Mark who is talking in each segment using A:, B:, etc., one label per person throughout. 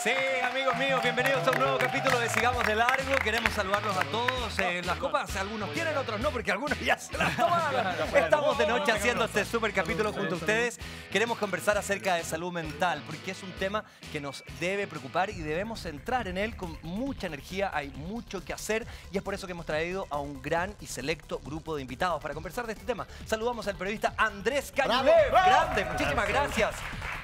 A: Sí, amigos míos, bienvenidos a un nuevo capítulo de Sigamos de Largo. Queremos saludarlos a todos. Las copas algunos quieren, otros no, porque algunos ya se las tomaron. Estamos de noche haciendo este súper capítulo junto a ustedes. Queremos conversar acerca de salud mental, porque es un tema que nos debe preocupar y debemos entrar en él con mucha energía. Hay mucho que hacer y es por eso que hemos traído a un gran y selecto grupo de invitados para conversar de este tema. Saludamos al periodista Andrés Cañuelet. Grande, muchísimas gracias.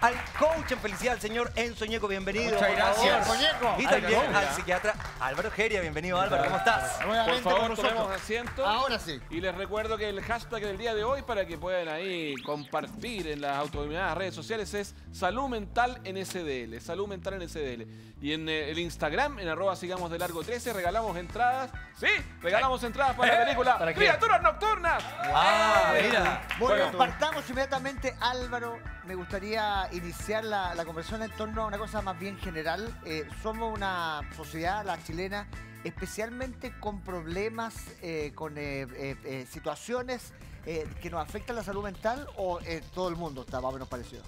A: Al coach en felicidad, el señor Enzo Ñeco, bienvenido.
B: Muchas gracias, Ñeco.
A: Y también al psiquiatra Álvaro Geria. Bienvenido, Álvaro, ¿cómo estás?
B: Por
C: favor, tomemos asiento.
B: Ahora sí.
C: Y les recuerdo que el hashtag del día de hoy, para que puedan ahí compartir en las autodenominadas redes sociales, es Salud Mental en SDL. Salud Mental en SDL. Y en el Instagram, en @sigamosdelargo13, regalamos entradas. Sí, regalamos entradas para la película Criaturas Nocturnas.
A: ¡Ah, mira!
B: Bueno, partamos inmediatamente, Álvaro. Me gustaría iniciar la conversación en torno a una cosa más bien general. Somos una sociedad, la chilena, especialmente con problemas, con situaciones que nos afectan la salud mental, o todo el mundo está más o menos parecido.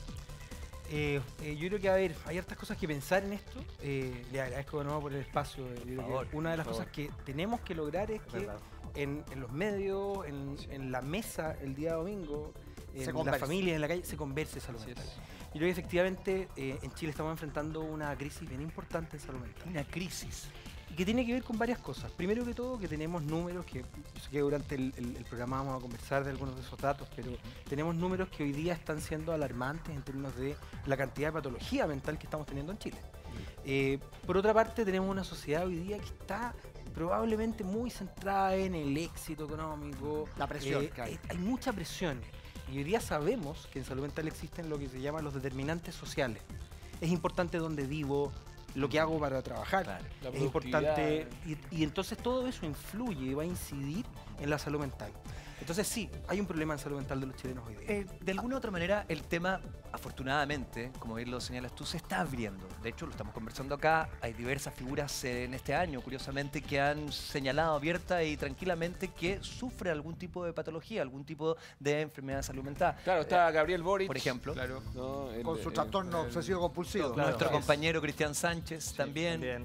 D: Yo creo que, a ver, hay hartas cosas que pensar en esto. Le agradezco de nuevo por el espacio. Yo creo que una de las cosas que tenemos que lograr es que en los medios, en la mesa el día domingo, en las familias, en la calle, se converse salud mental. Yo creo que efectivamente en Chile estamos enfrentando una crisis bien importante en salud mental.
A: Una crisis.
D: Y que tiene que ver con varias cosas. Primero que todo, que tenemos números, que yo sé que durante el programa vamos a conversar de algunos de esos datos, pero tenemos números que hoy día están siendo alarmantes en términos de la cantidad de patología mental que estamos teniendo en Chile. Por otra parte, tenemos una sociedad hoy día que está probablemente muy centrada en el éxito económico.
B: La presión que hay.
D: Hay mucha presión. Y hoy día sabemos que en salud mental existen lo que se llama los determinantes sociales. Es importante dónde vivo, lo que hago para trabajar.
C: Claro,
D: es importante. Y entonces todo eso influye y va a incidir en la salud mental. Entonces sí, hay un problema en salud mental de los chilenos hoy día.
A: De alguna u otra manera, el tema, afortunadamente, como bien lo señalas tú, se está abriendo. De hecho, lo estamos conversando acá. Hay diversas figuras en este año, curiosamente, que han señalado abierta y tranquilamente que sufre algún tipo de patología, algún tipo de enfermedad de salud mental.
C: Claro, está Gabriel Boric,
A: por ejemplo.
C: Claro, ¿no?
B: Con su trastorno obsesivo-compulsivo.
A: Claro, nuestro compañero Cristian Sánchez también.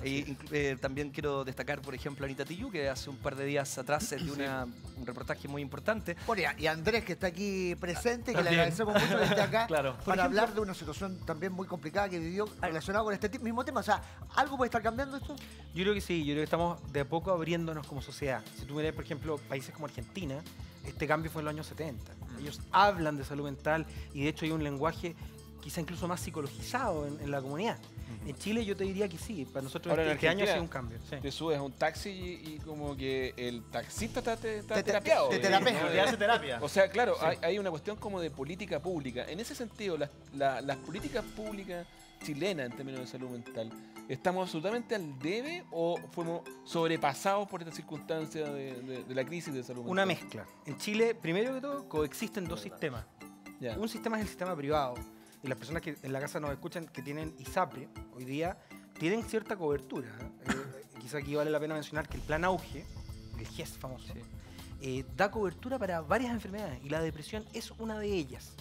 A: También quiero destacar, por ejemplo, a Anita Tijoux, que hace un par de días atrás dio un reportaje muy importante.
B: Bueno, y Andrés, que está aquí presente, que le agradecemos mucho que esté acá para hablar de una situación también muy complicada que vivió relacionada con este mismo tema. O sea, ¿algo puede estar cambiando esto?
D: Yo creo que sí, yo creo que estamos de a poco abriéndonos como sociedad. Si tú miras, por ejemplo, países como Argentina, este cambio fue en los años 70. Ellos hablan de salud mental y de hecho hay un lenguaje quizá incluso más psicologizado en la comunidad. En Chile yo te diría que sí, para nosotros
C: ahora
D: este año ha sido un cambio. Sí.
C: Te subes a un taxi y como que el taxista está terapiado.
B: Te hace terapia.
C: O sea, claro, hay una cuestión como de política pública. En ese sentido, las políticas públicas chilenas en términos de salud mental, ¿estamos absolutamente al debe o fuimos sobrepasados por esta circunstancia de la crisis de salud mental?
D: Una mezcla. En Chile, primero que todo, coexisten dos sistemas.
C: Ya.
D: Un sistema es el sistema privado. Y las personas que en la casa nos escuchan que tienen ISAPRE, hoy día tienen cierta cobertura. Quizá aquí vale la pena mencionar que el plan Auge, el GES famoso, da cobertura para varias enfermedades y la depresión es una de ellas.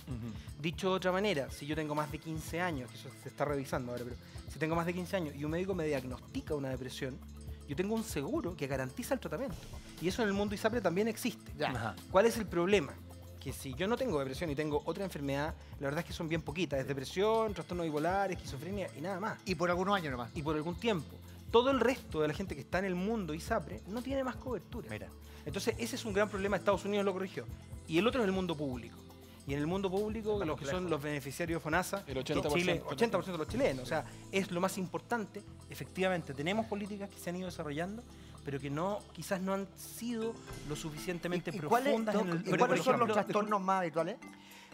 D: Dicho de otra manera, si yo tengo más de 15 años, que eso se está revisando ahora, pero si tengo más de 15 años y un médico me diagnostica una depresión, yo tengo un seguro que garantiza el tratamiento. Y eso en el mundo ISAPRE también existe. ¿Cuál es el problema? Que si yo no tengo depresión y tengo otra enfermedad, la verdad es que son bien poquitas. Es depresión, trastorno bipolar, esquizofrenia y nada más.
B: Y por algunos años nomás.
D: Y por algún tiempo. Todo el resto de la gente que está en el mundo ISAPRE no tiene más cobertura.
A: Mira.
D: Entonces ese es un gran problema. Estados Unidos lo corrigió. Y el otro es el mundo público. Y en el mundo público, los que son los beneficiarios de FONASA,
C: el 80%.
D: Chile, 80% de los chilenos. O sea, es lo más importante. Efectivamente, tenemos políticas que se han ido desarrollando, pero que quizás no han sido lo suficientemente profundas en el
B: ¿Cuáles son los trastornos más habituales?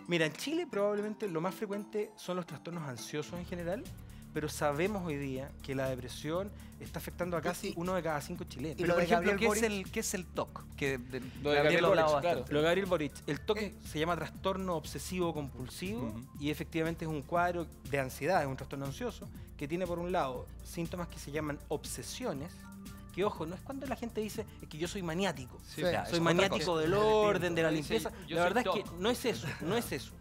D: Mira, en Chile probablemente lo más frecuente son los trastornos ansiosos en general, pero sabemos hoy día que la depresión está afectando a casi 1 de cada 5 chilenos.
A: Pero, por ejemplo, ¿qué es el TOC?
C: Lo de Gabriel Boric, claro.
D: Lo de Gabriel Boric. El TOC se llama trastorno obsesivo compulsivo y efectivamente es un cuadro de ansiedad, es un trastorno ansioso que tiene por un lado síntomas que se llaman obsesiones. Que ojo, no es cuando la gente dice es que yo soy maniático.
A: Sí,
D: soy maniático del orden, de la limpieza. La verdad es que no es eso, no es eso.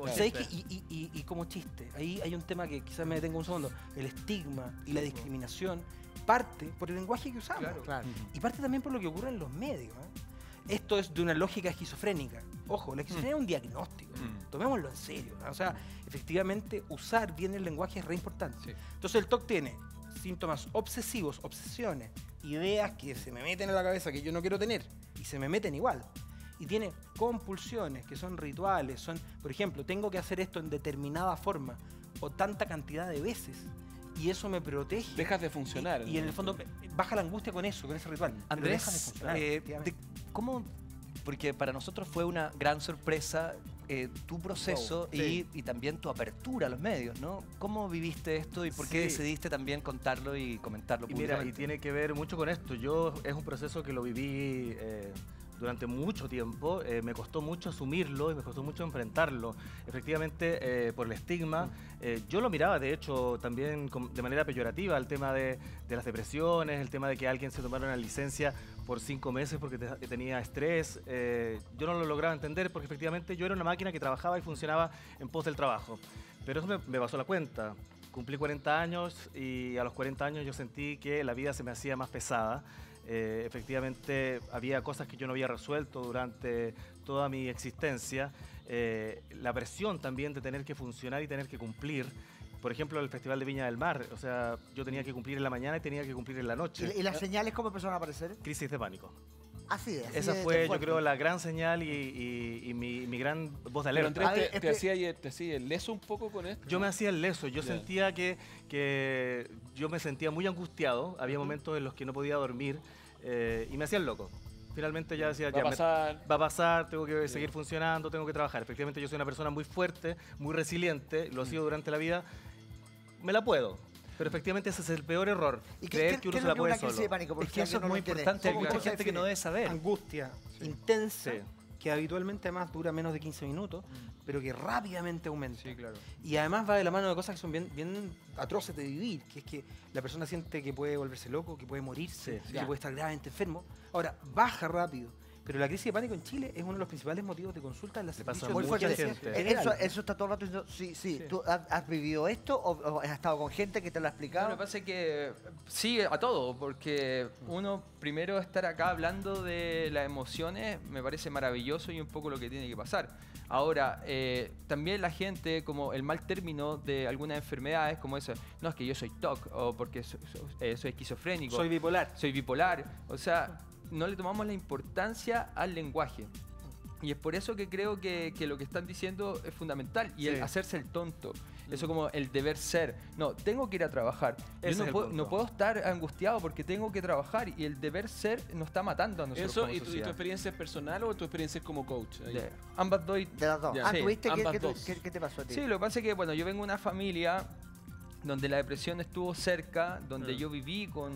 D: ¿Sabéis que, y como chiste, ahí hay un tema que quizás me detengo un segundo, el estigma y la discriminación parte por el lenguaje que usamos.
B: Claro.
D: Y parte también por lo que ocurre en los medios. Esto es de una lógica esquizofrénica. Ojo, la esquizofrenia es un diagnóstico. Tomémoslo en serio, ¿no? O sea, efectivamente, usar bien el lenguaje es re importante.
A: Sí.
D: Entonces el TOC tiene síntomas obsesivos, obsesiones, ideas que se me meten en la cabeza que yo no quiero tener y se me meten igual. Y tiene compulsiones, que son rituales, son, por ejemplo, tengo que hacer esto en determinada forma o tanta cantidad de veces. Y eso me protege.
C: Dejas de funcionar.
D: Y en el fondo baja la angustia con eso, con ese ritual. Pero deja de
A: Andrés,
D: funcionar.
A: ¿cómo? Porque para nosotros fue una gran sorpresa tu proceso y también tu apertura a los medios, ¿no? ¿Cómo viviste esto y por qué decidiste también contarlo y comentarlo
E: Y mira,
A: públicamente?
E: y tiene que ver mucho con esto. Es un proceso que lo viví durante mucho tiempo. Me costó mucho asumirlo y me costó mucho enfrentarlo. Efectivamente, por el estigma. Yo lo miraba, de hecho, también de manera peyorativa, el tema de las depresiones, el tema de que alguien se tomara una licencia por 5 meses porque tenía estrés. Yo no lo lograba entender porque efectivamente yo era una máquina que trabajaba y funcionaba en pos del trabajo. Pero eso me pasó la cuenta. Cumplí 40 años y a los 40 años yo sentí que la vida se me hacía más pesada. Efectivamente había cosas que yo no había resuelto durante toda mi existencia. La presión también de tener que funcionar y tener que cumplir. Por ejemplo, el Festival de Viña del Mar. O sea, yo tenía que cumplir en la mañana y tenía que cumplir en la noche.
B: ¿Y las señales cómo empezaron a aparecer?
E: Crisis de pánico.
B: Así es.
E: Esa fue, yo creo, la gran señal y mi gran voz de
C: Pero
E: alerta.
C: Andrés,
B: A ver,
C: te hacía el leso un poco con esto.
E: Yo me hacía el leso, yo
C: Ya.
E: sentía que yo me sentía muy angustiado, había momentos en los que no podía dormir y me hacía el loco. Finalmente ya decía,
C: Va a pasar.
E: va a pasar, tengo que seguir funcionando, tengo que trabajar. Efectivamente yo soy una persona muy fuerte, muy resiliente, lo he sido durante la vida, me la puedo. Pero efectivamente ese es el peor error, creer que uno se la puede
B: una crisis de
E: solo.
B: pánico? Porque
A: Es que eso
B: alguien
A: es
B: no
A: muy
B: lo entiende.
A: importante. Hay
B: ¿Cómo
A: mucha
B: se
A: gente que no
B: define?
A: debe saber.
D: Angustia intensa,
A: Sí.
D: que habitualmente además dura menos de 15 minutos, pero que rápidamente aumenta.
A: Sí, claro.
D: Y además va de la mano de cosas que son bien atroces de vivir, que es que la persona siente que puede volverse loco, que puede morirse,
E: Sí,
D: que
B: ya.
D: puede estar gravemente enfermo. Ahora, baja rápido. Pero la crisis de pánico en Chile es uno de los principales motivos de consulta en la
E: Le pasa
D: servicios
E: a
B: Muy
D: de
E: mucha
B: fuerte.
E: gente.
D: general.
B: Eso está todo el rato diciendo, sí. ¿Tú has vivido esto o has estado con gente que te lo ha
F: No,
B: explicado?
F: lo que pasa es que sí a todo, porque uno primero estar acá hablando de las emociones me parece maravilloso y un poco lo que tiene que pasar. Ahora, también la gente, como el mal término de algunas enfermedades, como eso, no es que yo soy TOC o porque soy esquizofrénico,
D: Soy bipolar.
F: soy bipolar, o sea, no le tomamos la importancia al lenguaje. Y es por eso que creo que lo que están diciendo es fundamental. Y el
E: Sí.
F: hacerse el tonto. Eso como el deber ser. No, tengo que ir a trabajar.
E: Ese es
F: Yo
E: el
F: no
E: punto.
F: puedo estar angustiado porque tengo que trabajar. Y el deber ser nos está matando a nosotros
C: Eso,
F: como
C: ¿y tu
F: sociedad.
C: experiencia es personal o tu experiencia es como coach? Ahí.
F: De- ambas doy.
B: De las dos.
C: Ya.
F: Sí,
B: ¿Tuviste?
C: ambas
B: ¿Qué
C: dos.
B: qué te pasó a ti?
F: Sí, lo que pasa es que, bueno, yo vengo de una familia donde la depresión estuvo cerca, donde
C: Mm.
F: yo viví con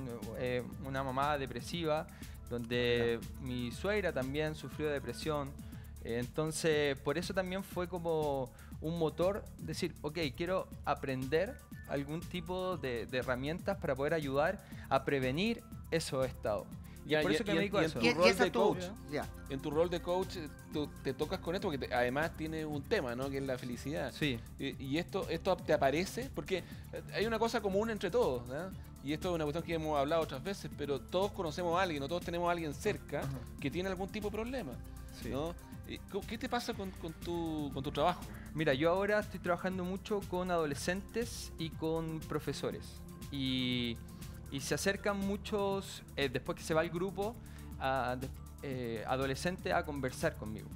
F: una mamá depresiva, donde mi suegra también sufrió de depresión. Entonces, por eso también fue como un motor decir, ok, quiero aprender algún tipo de herramientas para poder ayudar a prevenir esos estados. Y
C: Ya,
F: es por
C: y-
F: eso que
C: y
F: me
C: en-
F: dedico
C: y
F: a
C: en
F: eso.
C: tu
B: ¿Y
C: rol
B: esa
C: de
B: tú?
C: coach?
B: Ya.
C: En tu rol de coach, tú te tocas con esto, porque además tiene un tema, ¿no? Que es la felicidad.
F: Sí.
C: Y esto te aparece, porque hay una cosa común entre todos, ¿no? Y esto es una cuestión que hemos hablado otras veces, pero todos conocemos a alguien, o todos tenemos a alguien cerca que tiene algún tipo de problema,
F: Sí.
C: ¿no? ¿Qué te pasa con tu trabajo?
F: Mira, yo ahora estoy trabajando mucho con adolescentes y con profesores. Y se acercan muchos, después que se va el grupo, adolescentes a conversar conmigo.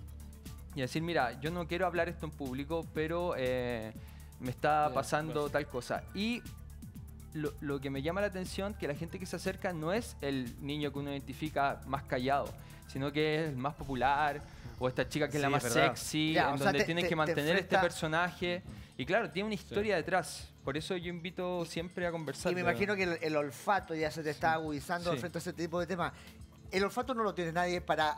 F: Y a decir, mira, yo no quiero hablar esto en público, pero me está
C: Ya,
F: pasando
C: pues.
F: tal cosa. Y lo que me llama la atención que la gente que se acerca no es el niño que uno identifica más callado, sino que es el más popular, o esta chica que es la
E: Sí,
F: más
E: es verdad.
F: sexy,
B: Ya,
F: en
B: o sea,
F: donde
B: te-
F: tienen
B: te-
F: que
B: te
F: mantener este
B: enfrenta-
F: personaje. Y claro, tiene una historia detrás. Por eso yo invito siempre a conversar.
B: Y me
F: de-
B: imagino que el olfato ya se te está agudizando
F: Sí.
B: frente a ese tipo de temas. El olfato no lo tiene nadie para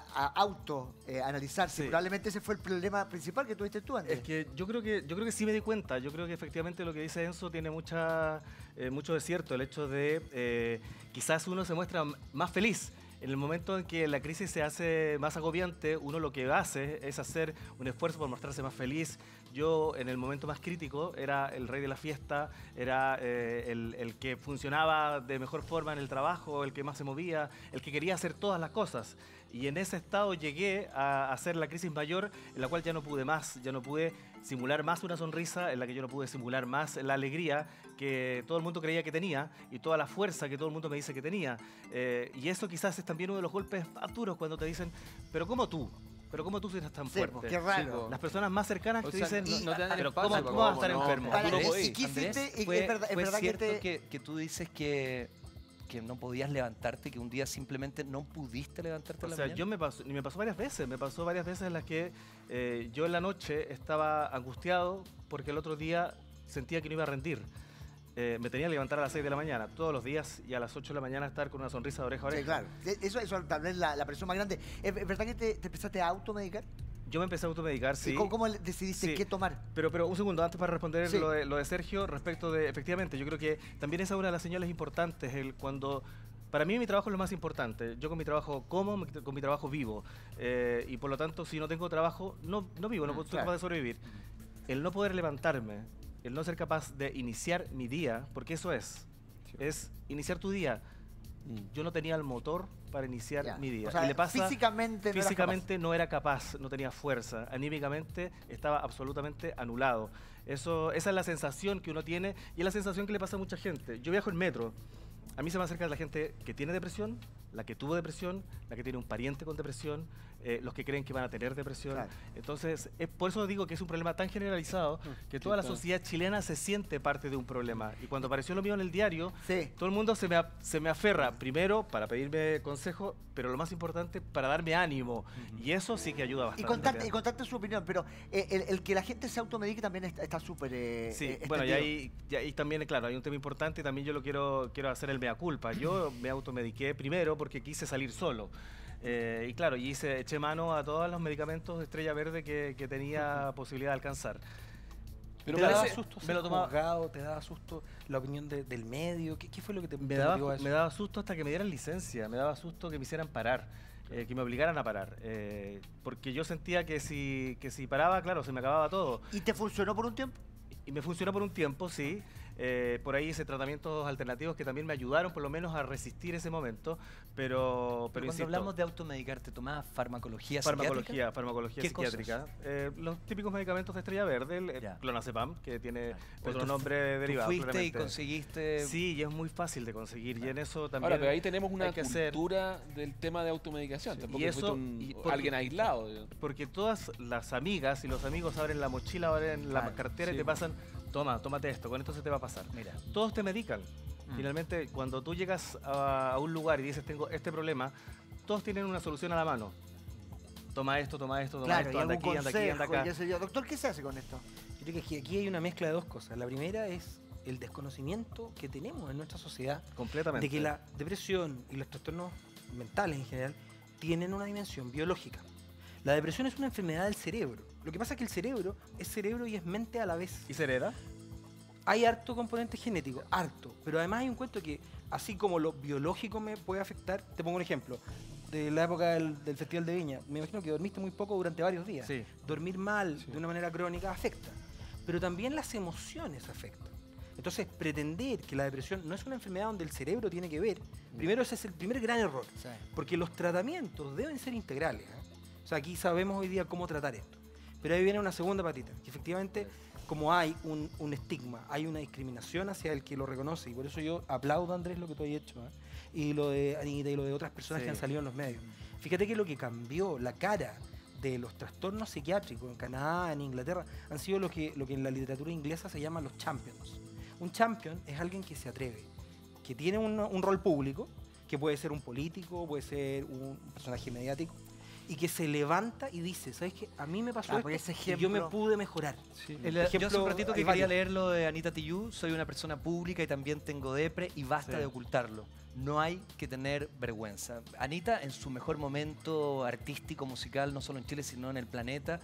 B: analizarse.
E: Sí.
B: Probablemente ese fue el problema principal que tuviste tú, Andrés.
E: Es que yo creo que sí me di cuenta. Yo creo que efectivamente lo que dice Enzo tiene mucho de cierto. El hecho de quizás uno se muestra más feliz En el momento en que la crisis se hace más agobiante, uno lo que hace es hacer un esfuerzo por mostrarse más feliz. Yo, en el momento más crítico, era el rey de la fiesta, era el que funcionaba de mejor forma en el trabajo, el que más se movía, el que quería hacer todas las cosas. Y en ese estado llegué a hacer la crisis mayor, en la cual ya no pude más, ya no pude simular más una sonrisa, en la que yo no pude simular más la alegría que todo el mundo creía que tenía y toda la fuerza que todo el mundo me dice que tenía. Y eso quizás es también uno de los golpes más duros cuando te dicen, pero ¿cómo tú? ¿Pero cómo tú eres tan
B: Sí,
E: fuerte?
B: qué raro.
E: Las personas más cercanas
F: O
E: te
F: sea,
E: dicen,
F: no te dan el
E: pero
F: espacio,
E: ¿cómo vas a estar
C: no,
E: enfermo?
B: Para-
C: Tú no
B: ¿y
C: podís.
B: qué hiciste?
A: Andrés,
B: Y
A: fue,
B: es verdad
A: fue
B: que
A: cierto
B: te...
A: que tú dices que no podías levantarte, que un día simplemente no pudiste levantarte
E: O
A: a la
E: sea,
A: mañana.
E: me pasó varias veces, en las que yo en la noche estaba angustiado porque el otro día sentía que no iba a rendir. Me tenía que levantar a las 6 de la mañana, todos los días, y a las 8 de la mañana estar con una sonrisa de oreja a oreja.
B: Sí, claro. Eso tal vez la presión más grande. ¿Es verdad que te empezaste a automedicar?
E: Yo me empecé a automedicar, sí.
B: ¿Y cómo decidiste
E: Sí.
B: qué tomar?
E: Pero un segundo, antes para responder
B: Sí.
E: lo de Sergio, respecto de, efectivamente, yo creo que también esa es una de las señales importantes, cuando... Para mí mi trabajo es lo más importante. Yo con mi trabajo como, con mi trabajo vivo. Y por lo tanto, si no tengo trabajo, no vivo, no soy
B: claro.
E: capaz de sobrevivir. El no poder levantarme, el no ser capaz de iniciar mi día, porque eso es iniciar tu día. Yo no tenía el motor para iniciar
B: Ya.
E: mi día.
B: O sea,
E: Y le pasa,
B: físicamente
E: no era capaz, no tenía fuerza. Anímicamente estaba absolutamente anulado. Esa es la sensación que uno tiene y es la sensación que le pasa a mucha gente. Yo viajo en metro. A mí se me acerca la gente que tiene depresión, la que tuvo depresión, la que tiene un pariente con depresión, los que creen que van a tener depresión.
B: Claro.
E: Entonces, por eso digo que es un problema tan generalizado que toda la sociedad chilena se siente parte de un problema. Y cuando apareció lo mío en el diario,
B: Sí.
E: todo el mundo se me aferra, primero para pedirme consejo, pero lo más importante, para darme ánimo. Y eso sí que ayuda
B: Y
E: bastante.
B: contarte su opinión, pero el que la gente se automedique también está súper
E: Sí, bueno, y ahí también, claro, hay un tema importante y también yo lo quiero hacer el mea culpa. Yo me automediqué primero porque quise salir solo. Y claro, eché mano a todos los medicamentos de Estrella Verde que tenía posibilidad de alcanzar.
C: Pero
D: ¿Te daba
C: parece-
D: susto
E: me
D: ser
E: lo tomaba-
D: juzgado? ¿Te daba susto la opinión del medio? ¿Qué fue lo que te
E: Me
D: motivó a eso?
E: daba susto hasta que me dieran licencia, me daba susto que me hicieran parar, que me obligaran a parar. Porque yo sentía que si paraba, claro, se me acababa todo.
B: ¿Y te funcionó por un tiempo?
E: Y me funcionó por un tiempo, sí. Por ahí hice tratamientos alternativos que también me ayudaron por lo menos a resistir ese momento, pero
A: Cuando
E: insisto,
A: hablamos de automedicar, ¿te tomabas farmacología
E: farmacología
A: ¿Qué
E: psiquiátrica. Los típicos medicamentos de Estrella Verde, el
A: Ya.
E: clonazepam, que tiene
A: Pero
E: otro
A: tú
E: nombre
A: ¿Tú
E: derivado.
A: fuiste y
E: claramente.
A: conseguiste?
E: Sí, y es muy fácil de conseguir, y en eso también
C: Ahora, pero ahí tenemos una
E: hay que hacer-
C: cultura del tema de automedicación. Tampoco
E: Y
C: fuiste
E: eso-
C: un-
E: y porque-
C: alguien aislado. digamos.
E: Porque todas las amigas y los amigos abren la mochila, abren la
A: Claro,
E: cartera y
C: sí,
E: te
C: po.
E: pasan, tómate esto, con esto se te va a pasar.
A: Mira.
E: Todos te medican. Finalmente, cuando tú llegas a un lugar y dices, tengo este problema, todos tienen una solución a la mano. Toma esto, toma
B: Claro,
E: esto,
B: y
E: anda
B: algún
E: aquí, anda aquí, anda
B: consejo,
E: acá.
B: qué sé yo. Doctor, ¿qué se hace con esto?
D: Yo creo que aquí hay una mezcla de dos cosas. La primera es el desconocimiento que tenemos en nuestra sociedad
E: Completamente.
D: de que la depresión y los trastornos mentales en general tienen una dimensión biológica. La depresión es una enfermedad del cerebro. Lo que pasa es que el cerebro es cerebro y es mente a la vez.
E: ¿Y se hereda?
D: Hay harto componente genético, harto. Pero además hay un cuento que, así como lo biológico me puede afectar, te pongo un ejemplo. De la época del Festival de Viña, me imagino que dormiste muy poco durante varios días.
E: Sí.
D: Dormir mal de una manera crónica afecta. Pero también las emociones afectan. Entonces, pretender que la depresión no es una enfermedad donde el cerebro tiene que ver, primero ese es el primer gran error.
A: Sí.
D: Porque los tratamientos deben ser integrales. O sea, aquí sabemos hoy día cómo tratar esto. Pero ahí viene una segunda patita, que efectivamente, como hay un estigma, hay una discriminación hacia el que lo reconoce, y por eso yo aplaudo, Andrés, lo que tú has hecho, ¿eh? Y lo de Anita y lo de otras personas
E: Sí.
D: que han salido en los medios. Fíjate que lo que cambió la cara de los trastornos psiquiátricos en Canadá, en Inglaterra, han sido lo que en la literatura inglesa se llama los champions. Un champion es alguien que se atreve, que tiene un rol público, que puede ser un político, puede ser un personaje mediático, y que se levanta y dice, ¿sabes qué? A mí me pasó
B: porque
D: esto
B: ese
D: y yo me
B: ejemplo-
D: pude mejorar.
A: Yo
D: Ejemplo,
A: hace un ratito que
D: hay
A: quería
D: varios.
A: leer lo de Anita Tijoux. Soy una persona pública y también tengo depre y basta
E: Sí.
A: de ocultarlo. no hay que tener vergüenza. Anita, en su mejor momento artístico, musical, no solo en Chile, sino en el planeta,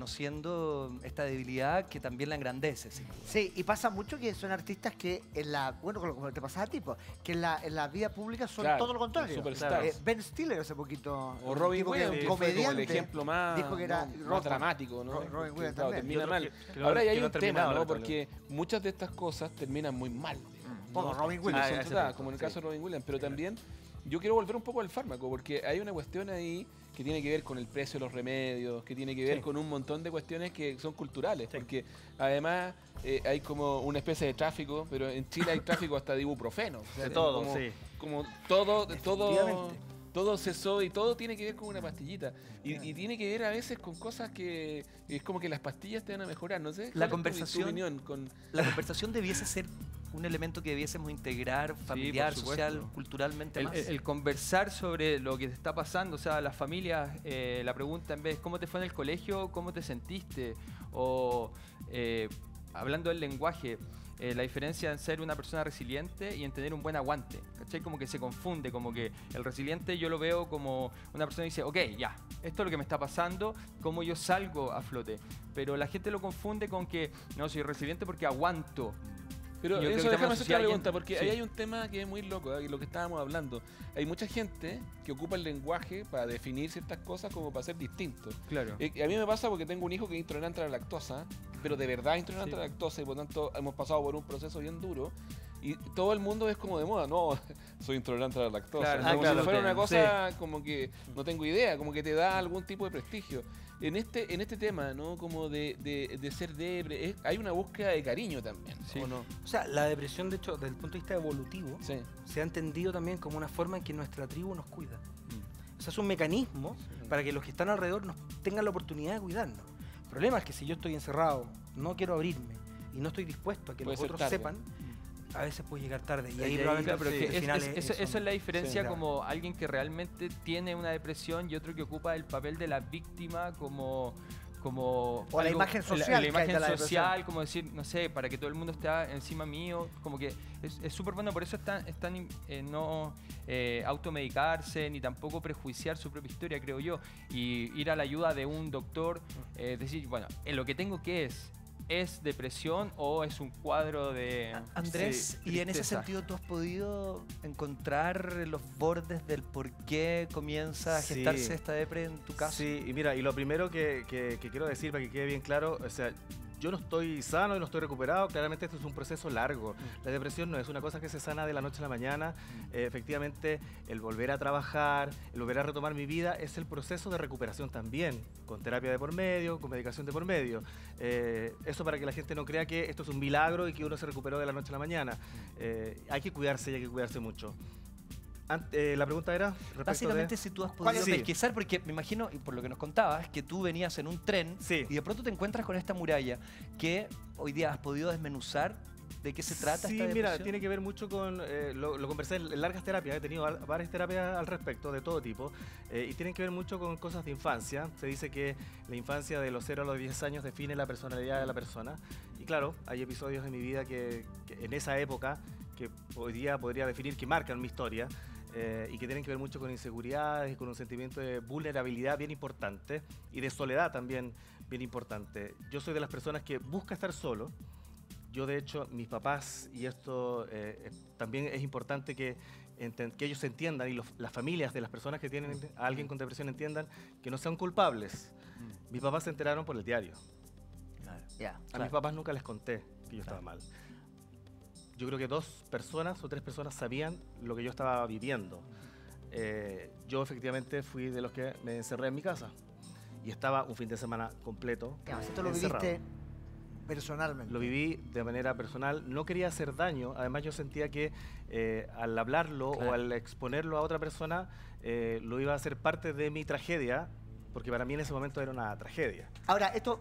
A: reconociendo esta debilidad que también la engrandece. ¿Sí?
B: Sí, y pasa mucho que son artistas que en la, bueno, como te pasaba a ti, pues, que en la vida pública son
C: Claro,
B: todo lo contrario.
C: superstars.
B: Ben Stiller hace poquito,
C: O Robin
B: tipo que
C: Williams, que
B: es
C: fue como el
B: comediante,
C: ejemplo más,
B: dijo que era
C: más
B: rock.
C: dramático, ¿no?
B: Robin
C: Porque,
B: Williams
C: claro,
B: también.
C: termina mal.
E: que
C: Ahora hay
E: no
C: un
E: ha
C: tema,
E: terminado,
C: ¿no? Porque muchas de estas cosas terminan muy mal.
B: Como Robin
C: Sí,
B: Williams.
C: son
E: ese
C: tratadas,
E: punto,
C: como en el
E: sí.
C: caso de Robin Williams, pero también yo quiero volver un poco al fármaco, porque hay una cuestión ahí que tiene que ver con el precio de los remedios, que tiene que ver
E: Sí.
C: con un montón de cuestiones que son culturales, porque además hay como una especie de tráfico, pero en Chile hay tráfico hasta de ibuprofeno. O sea,
E: De todo,
C: como,
E: sí.
C: como todo
D: Efectivamente.
C: todo cesó y todo tiene que ver con una pastillita. Y tiene que ver a veces con cosas que es como que las pastillas te van a mejorar, no sé.
A: La
C: ¿Cuál es tu
A: conversación-
C: opinión con
A: La conversación debiese ser un elemento que debiésemos integrar familiar,
F: por supuesto.
A: social, culturalmente
F: El,
A: más.
F: el conversar sobre lo que te está pasando, o sea, las familias, la pregunta en vez ¿cómo te fue en el colegio? ¿Cómo te sentiste? O hablando del lenguaje, la diferencia en ser una persona resiliente y en tener un buen aguante, ¿cachai? Como que se confunde, como que el resiliente yo lo veo como una persona que dice, ok, ya, esto es lo que me está pasando, ¿cómo yo salgo a flote? Pero la gente lo confunde con que, no, soy resiliente porque aguanto.
C: Pero
F: Yo creo
C: eso
F: que
C: déjame
F: estamos
C: hacerte una
F: asociados
C: pregunta,
F: en-
C: porque
F: sí.
C: ahí hay un tema que es muy loco, lo que estábamos hablando. Hay mucha gente que ocupa el lenguaje para definir ciertas cosas como para ser distinto.
F: Claro.
C: A mí me pasa porque tengo un hijo que es intolerante a la lactosa, pero de verdad intolerante a la lactosa, y por tanto hemos pasado por un proceso bien duro. Y todo el mundo es como de moda, no, soy intolerante a la lactosa.
F: Claro,
C: como
E: claro,
C: si fuera
F: sí.
C: una cosa como que no tengo idea, como que te da algún tipo de prestigio. En este tema, ¿no? Como de ser depre, hay una búsqueda de cariño también,
F: Sí.
C: ¿o no?
D: O sea, la depresión, de hecho, desde el punto de vista evolutivo,
C: Sí.
D: se ha entendido también como una forma en que nuestra tribu nos cuida. O sea, es un mecanismo para que los que están alrededor nos tengan la oportunidad de cuidarnos. El problema es que si yo estoy encerrado, no quiero abrirme y no estoy dispuesto a que
C: Puede
D: los
C: ser
D: otros
C: tarde.
D: sepan, a veces puede llegar tarde. Y
E: Sí,
D: ahí
E: y ahí,
D: probablemente
F: Claro, pero
D: al
F: que
D: final
F: eso es la diferencia
D: Sí, claro.
F: como alguien que realmente tiene una depresión y otro que ocupa el papel de la víctima como
B: O la imagen social
F: la
B: que hay
F: imagen
B: de la
F: social,
B: depresión.
F: como decir, no sé, para que todo el mundo esté encima mío, como que es súper bueno, por eso es tan no automedicarse ni tampoco prejuiciar su propia historia, creo yo, y ir a la ayuda de un doctor, decir, bueno, en lo que tengo que ¿es depresión o es un cuadro de
A: Andrés, y en ese
F: tristeza?
A: sentido tú has podido encontrar los bordes del por qué comienza a
E: Sí.
A: gestarse esta depre en tu caso.
E: Sí, y mira, y lo primero que quiero decir para que quede bien claro, o sea, yo no estoy sano y no estoy recuperado, claramente esto es un proceso largo. La depresión no es una cosa que se sana de la noche a la mañana. Efectivamente, el volver a trabajar, el volver a retomar mi vida es el proceso de recuperación también, con terapia de por medio, con medicación de por medio. Eso para que la gente no crea que esto es un milagro y que uno se recuperó de la noche a la mañana. Hay que cuidarse y hay que cuidarse mucho. La pregunta era respecto
A: Básicamente,
E: de...
A: si tú has
B: ¿Cuál
A: podido
E: es? Sí.
A: pesquisar, porque me imagino, y por lo que nos contabas, que tú venías en un tren
E: Sí.
A: y de pronto te encuentras con esta muralla que hoy día has podido desmenuzar de qué se trata
E: Sí,
A: esta
E: mira,
A: depresión.
E: tiene que ver mucho con, lo conversé en largas terapias, he tenido varias terapias al respecto, de todo tipo, y tienen que ver mucho con cosas de infancia. Se dice que la infancia de los 0 a los 10 años define la personalidad de la persona, y claro, hay episodios en mi vida que en esa época, que hoy día podría definir que marcan mi historia, y que tienen que ver mucho con inseguridades, con un sentimiento de vulnerabilidad bien importante, y de soledad también bien importante. Yo soy de las personas que busca estar solo. Yo, de hecho, mis papás, y esto también es importante que ellos entiendan, y las familias de las personas que tienen a alguien con depresión entiendan, que no sean culpables. Mis papás se enteraron por el diario.
B: Ya.
E: A mis papás nunca les conté que yo estaba mal. Yo creo que 2 personas o 3 personas sabían lo que yo estaba viviendo. Yo efectivamente fui de los que me encerré en mi casa. Y estaba un fin de semana completo.
B: Esto lo
E: encerrado.
B: viviste personalmente.
E: Lo viví de manera personal, no quería hacer daño, además yo sentía que al hablarlo o al exponerlo a otra persona, lo iba a hacer parte de mi tragedia, porque para mí en ese momento era una tragedia.
B: Ahora, esto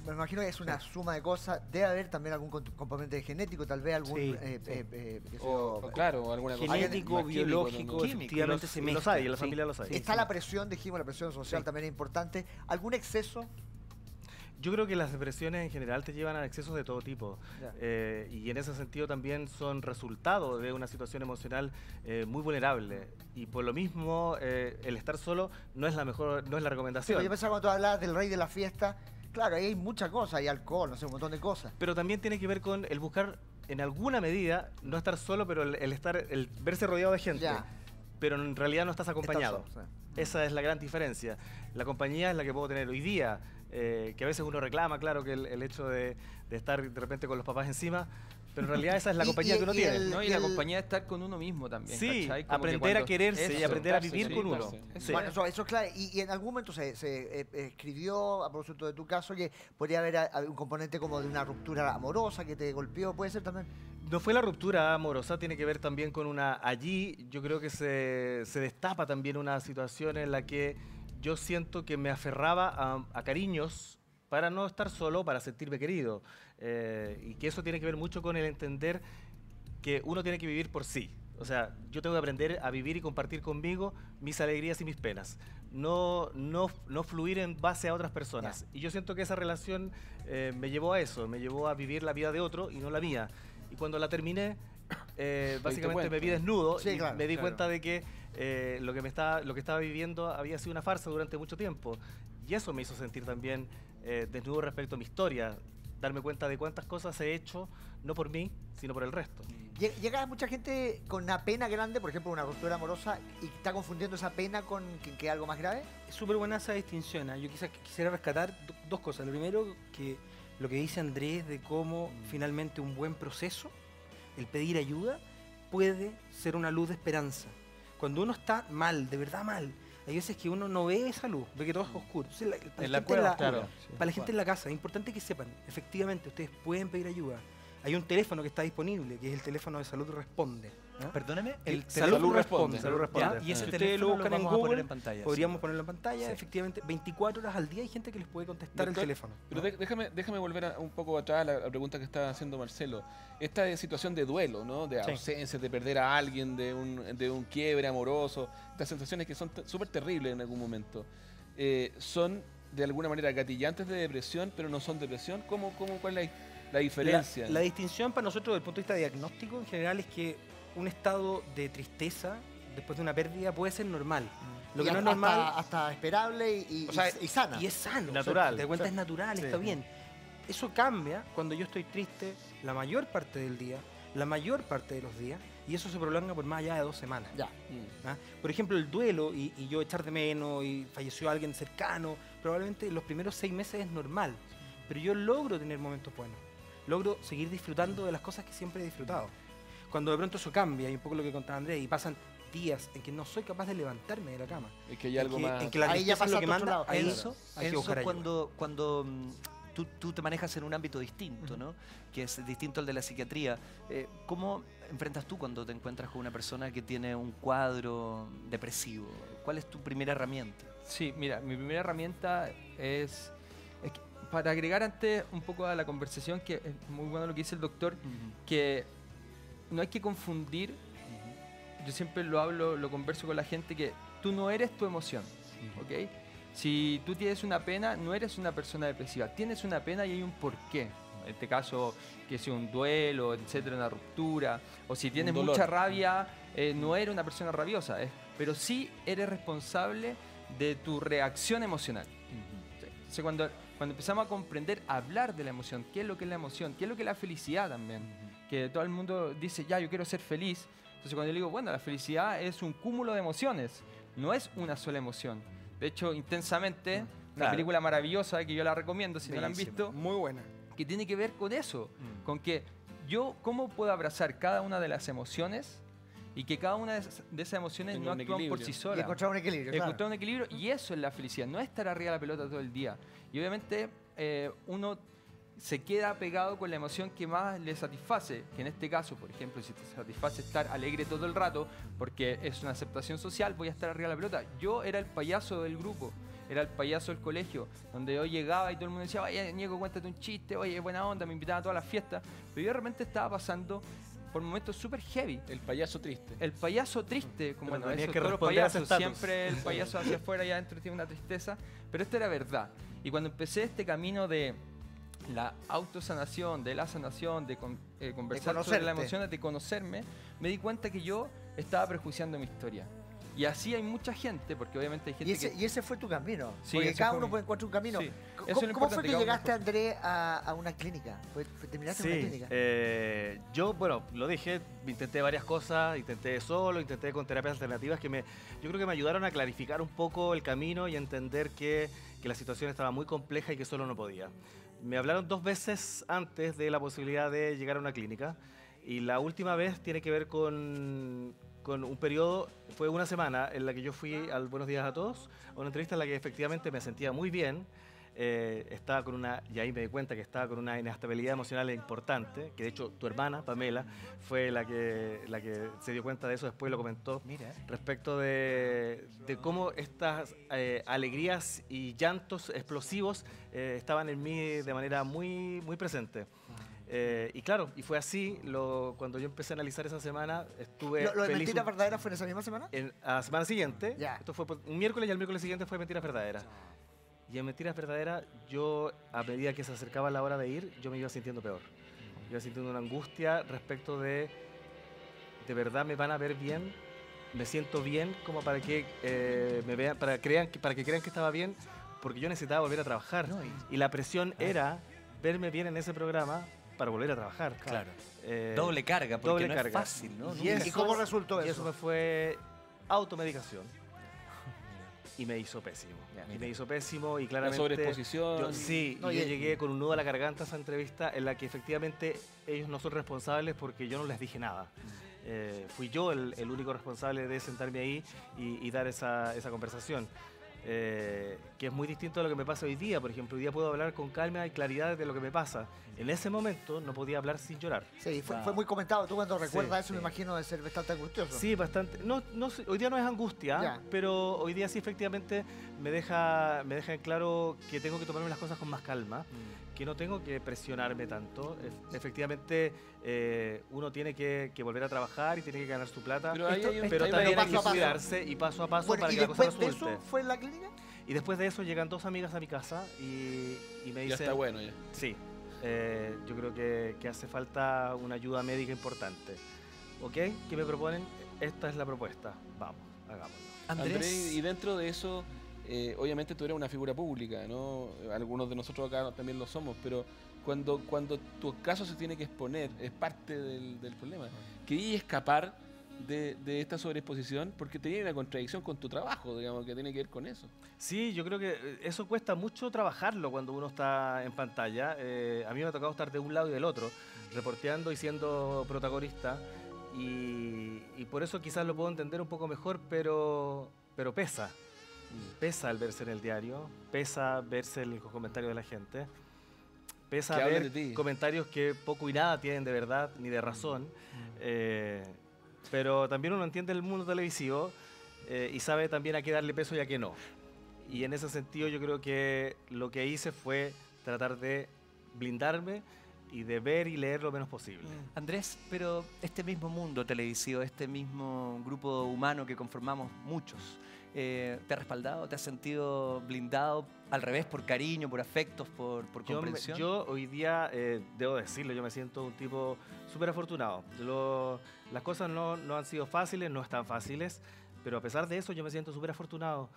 B: me imagino que es una suma de cosas. Debe haber también algún componente genético, tal vez algún...
D: Sí,
B: qué sé
C: O,
B: yo,
C: claro, alguna cosa.
D: Genético,
C: Más químico
D: biológico,
C: también.
D: efectivamente se
E: Y
D: mezcla.
E: los hay, en la
D: Sí.
E: familia los hay.
B: Está la presión, dijimos, la presión social
D: Sí.
B: también es importante. ¿Algún exceso?
E: Yo creo que las depresiones en general te llevan a excesos de todo tipo.
F: Ya.
E: Y en ese sentido también son resultado de una situación emocional muy vulnerable. Y por lo mismo, el estar solo no es la
B: Sí,
E: recomendación.
B: yo pensaba cuando tú hablabas del rey de la fiesta, claro, ahí hay muchas cosas, hay alcohol, no sé, un montón de cosas.
E: Pero también tiene que ver con el buscar, en alguna medida, no estar solo, pero el verse rodeado de gente.
B: Ya.
E: Pero en realidad no estás acompañado.
B: Estar solo, sí.
E: Esa es la gran diferencia. La compañía es la que puedo tener hoy día, que a veces uno reclama, claro, que el hecho de estar de repente con los papás encima, pero en realidad esa es la compañía que uno tiene.
F: ¿No? Y la compañía de estar con uno mismo también.
E: Sí,
F: ¿cachai? Como que
E: aprender
F: cuando-
E: a quererse y
F: Eso.
E: aprender a vivir con uno.
C: Sentarse.
E: Sí.
B: Bueno, eso es claro. Y en algún momento se escribió, a propósito de tu caso, que podría haber un componente como de una ruptura amorosa que te golpeó, ¿puede ser también?
E: No fue la ruptura amorosa, tiene que ver también con una... Allí yo creo que se destapa también una situación en la que yo siento que me aferraba a cariños para no estar solo, para sentirme querido. Y que eso tiene que ver mucho con el entender que uno tiene que vivir por sí. O sea, yo tengo que aprender a vivir y compartir conmigo mis alegrías y mis penas. No fluir en base a otras personas. Y yo siento que esa relación me llevó a eso, me llevó a vivir la vida de otro y no la mía. Y cuando la terminé, básicamente
C: cuenta.
E: me vi desnudo
B: Sí,
E: y
B: claro,
E: me di
C: claro.
E: cuenta de que lo que estaba viviendo había sido una farsa durante mucho tiempo. Y eso me hizo sentir también desnudo respecto a mi historia, darme cuenta de cuántas cosas he hecho, no por mí, sino por el resto.
B: Llega mucha gente con una pena grande, por ejemplo, una ruptura amorosa, y está confundiendo esa pena con que es algo más grave.
D: Es súper buena esa distinción. Yo quisiera rescatar dos cosas. Lo primero, que lo que dice Andrés de cómo finalmente un buen proceso, el pedir ayuda, puede ser una luz de esperanza. Cuando uno está mal, de verdad mal, hay veces que uno no ve esa luz, ve que todo es oscuro. Entonces, para
E: En la
D: gente
E: cueva, claro.
D: para la gente en la casa, es importante que sepan, efectivamente, ustedes pueden pedir ayuda. Hay un teléfono que está disponible, que es el teléfono de Salud Responde. ¿no?
A: Perdóneme, el
D: Salud
C: Salud
D: Responde.
C: Responde.
E: Salud Responde.
A: Ya, y ese
D: Si ustedes
A: teléfono
D: lo buscan en
A: vamos a poner
D: Google,
A: en pantalla.
D: podríamos ponerlo en pantalla.
A: Sí.
D: Efectivamente, 24 horas al día hay gente que les puede contestar
C: Doctor,
D: el teléfono.
C: Pero
D: ¿no?
C: déjame volver un poco atrás a la pregunta que estaba haciendo Marcelo. Esta situación de duelo, ¿no? De
D: Sí.
C: ausencia, de perder a alguien, de un quiebre amoroso, estas sensaciones que son súper terribles en algún momento. Son de alguna manera gatillantes de depresión, pero no son depresión. ¿Cuál es la diferencia?
D: La distinción para nosotros, desde el punto de vista diagnóstico, en general, es que un estado de tristeza después de una pérdida puede ser normal. Lo que
B: Y
D: no es
B: hasta-
D: normal.
B: hasta esperable
D: O sea,
B: y sana.
D: Y es sano.
E: Natural.
D: O sea, te cuenta
E: Sí.
D: es natural,
E: Sí.
D: está bien. Eso cambia cuando yo estoy triste la mayor parte del día, la mayor parte de los días, y eso se prolonga por más allá de 2 semanas.
B: Ya.
D: ¿ah? Por ejemplo, el duelo y yo echar de menos y falleció alguien cercano, probablemente los primeros 6 meses es normal, pero yo logro tener momentos buenos, logro seguir disfrutando de las cosas que siempre he disfrutado. Cuando de pronto eso cambia, y un poco lo que contaba Andrés, y pasan días en que no soy capaz de levantarme de la cama,
C: Es que hay algo más...
D: en que la
B: Ahí ya
D: tristeza es lo
B: pasa
D: que
B: a otro
D: manda,
B: lado.
D: ahí
A: Enzo,
D: hay que
A: Enzo,
D: buscar ayuda.
A: cuando tú te manejas en un ámbito distinto, ¿no? Que es distinto al de la psiquiatría. ¿Cómo enfrentas tú cuando te encuentras con una persona que tiene un cuadro depresivo? ¿Cuál es tu primera herramienta?
F: Sí, mira, mi primera herramienta es que para agregar antes un poco a la conversación, que es muy bueno lo que dice el doctor, que no hay que confundir, yo siempre lo converso con la gente, que tú no eres tu emoción, ¿ok? Si tú tienes una pena, no eres una persona depresiva, tienes una pena y hay un porqué. En este caso, que sea un duelo, etcétera, una ruptura, o si tienes
C: dolor.
F: mucha rabia, no eres una persona rabiosa, pero sí eres responsable de tu reacción emocional. Entonces, cuando empezamos a comprender, a hablar de la emoción, qué es lo que es la emoción, qué es lo que es la felicidad también, que todo el mundo dice, ya, yo quiero ser feliz. Entonces cuando yo le digo, bueno, la felicidad es un cúmulo de emociones, no es una sola emoción. De hecho, Intensamente, una
E: Claro.
F: película maravillosa que yo la recomiendo si no la han
A: Bellísima.
F: visto,
D: Muy buena.
F: que tiene que ver con eso, con que yo cómo puedo abrazar cada una de las emociones y que cada una de esas emociones
C: Tenga
F: no
C: un
F: actúan por
C: equilibrio.
F: sí
B: Y
F: solas.
B: encontrar un equilibrio, claro.
F: Encontrar un equilibrio, y eso es la felicidad, no es estar arriba de la pelota todo el día. Y obviamente uno se queda pegado con la emoción que más le satisface, que en este caso, por ejemplo, si te satisface estar alegre todo el rato, porque es una aceptación social, voy a estar arriba de la pelota. Yo era el payaso del grupo, era el payaso del colegio, donde yo llegaba y todo el mundo decía, oye, Ñeco, cuéntate un chiste, oye, buena onda, me invitaban a todas las fiestas, pero yo de repente estaba pasando por momentos súper heavy.
C: El payaso triste.
F: El payaso triste, como
E: Pero
F: bueno,
E: tenía
F: eso,
E: que
F: todos los
E: responder a ese
F: payasos,
E: estatus.
F: siempre el payaso hacia afuera y adentro tiene una tristeza, pero esto era verdad. Y cuando empecé este camino de la autosanación, de la sanación, de conversar sobre las
B: conocerte.
F: emociones, de conocerme, me di cuenta que yo estaba prejuiciando mi historia. Y así hay mucha gente, porque obviamente hay gente
B: Y ese fue tu camino.
F: Sí,
B: porque
F: ese
B: cada
F: fue
B: uno
F: mi-
B: puede encontrar un camino.
F: Sí.
B: ¿Cómo,
F: Eso es lo
B: cómo
F: importante,
B: fue que
F: cada uno
B: llegaste,
F: encuentra.
B: Andrés, a una clínica? ¿Terminaste en una
E: Sí,
B: clínica?
E: yo, bueno, lo dije, intenté varias cosas, intenté solo, intenté con terapias alternativas yo creo que me ayudaron a clarificar un poco el camino y a entender que la situación estaba muy compleja y que solo no podía. Me hablaron 2 veces antes de la posibilidad de llegar a una clínica y la última vez tiene que ver con un periodo, fue una semana en la que yo fui al Buenos Días a Todos, a una entrevista en la que efectivamente me sentía muy bien. Estaba con y ahí me di cuenta que estaba con una inestabilidad emocional importante, que de hecho tu hermana, Pamela, fue la que se dio cuenta de eso, después lo comentó,
B: Mira.
E: respecto de cómo estas alegrías y llantos explosivos estaban en mí de manera muy, muy presente. Y claro, y fue así, cuando yo empecé a analizar esa semana, estuve
B: ¿Lo de
E: feliz
B: Mentiras Verdaderas fue en esa misma semana?
E: a la semana siguiente,
B: Ya.
E: esto fue un miércoles y el miércoles siguiente fue Mentiras Verdaderas. Y en Mentiras Verdaderas, yo, a medida que se acercaba la hora de ir, yo me iba sintiendo peor. Iba sintiendo una angustia respecto de verdad me van a ver bien, me siento bien como para que me vean, para que crean que estaba bien, porque yo necesitaba volver a trabajar.
A: No,
E: y la presión era verme bien en ese programa para volver a trabajar.
A: Claro.
E: Eh,
A: Doble carga, porque
E: doble
A: no
E: carga.
A: es fácil, ¿no?
E: Y,
A: Nunca-
B: ¿Y cómo resultó
E: y
B: eso?
E: eso me fue automedicación. Y me hizo pésimo.
A: Ya.
E: Y me hizo pésimo y
C: La
E: claramente...
C: sobreexposición.
E: Yo
B: No,
E: yo
B: y-
E: llegué con un nudo a la garganta a esa entrevista en la que efectivamente ellos no son responsables porque yo no les dije nada. Fui yo el único responsable de sentarme ahí y dar esa conversación. Que es muy distinto a lo que me pasa hoy día. Por ejemplo, hoy día puedo hablar con calma y claridad de lo que me pasa. En ese momento no podía hablar sin llorar.
B: Sí, fue muy comentado. Tú cuando recuerdas eso
E: sí.
B: me imagino de ser bastante angustioso.
E: Sí, bastante. Hoy día no es angustia,
B: Ya.
E: pero hoy día sí efectivamente me deja en claro que tengo que tomarme las cosas con más calma, que no tengo que presionarme tanto. Efectivamente, uno tiene que volver a trabajar y tiene que ganar su plata,
C: Pero ahí hay un
E: pero
C: tema
E: también
B: paso
E: hay que
B: a paso.
E: cuidarse y paso a paso
B: Bueno,
E: para
B: ¿y
E: que la cosa
B: después de
E: resulte.
B: eso fue en la clínica?
E: Y después de eso llegan 2 amigas a mi casa y me
C: Ya
E: dicen...
C: está bueno ya.
E: Sí, yo creo que hace falta una ayuda médica importante. ¿Ok? ¿Qué me proponen? Esta es la propuesta. Vamos, hagámoslo.
C: Andrés, y dentro de eso, obviamente tú eres una figura pública, ¿no? Algunos de nosotros acá también lo somos, pero cuando tu caso se tiene que exponer, es parte del problema. ¿Querías escapar de esta sobreexposición? Porque tenía una contradicción con tu trabajo, digamos, que tiene que ver con eso.
E: Sí, yo creo que eso cuesta mucho trabajarlo cuando uno está en pantalla. A mí me ha tocado estar de un lado y del otro, reporteando y siendo protagonista. Y por eso quizás lo puedo entender un poco mejor, pero pesa. Pesa el verse en el diario, pesa verse en los comentarios de la gente, pesa
C: Que hablen
E: ver
C: de ti.
E: comentarios que poco y nada tienen de verdad ni de razón. Pero también uno entiende el mundo televisivo y sabe también a qué darle peso y a qué no. Y en ese sentido yo creo que lo que hice fue tratar de blindarme y de ver y leer lo menos posible.
A: Andrés, pero este mismo mundo televisivo, este mismo grupo humano que conformamos muchos, ¿te ha respaldado? ¿Te has sentido blindado al revés por cariño, por afectos, por comprensión?
E: Yo hoy día, debo decirlo, yo me siento un tipo súper afortunado. Las cosas no han sido fáciles, no están fáciles, pero a pesar de eso yo me siento súper afortunado.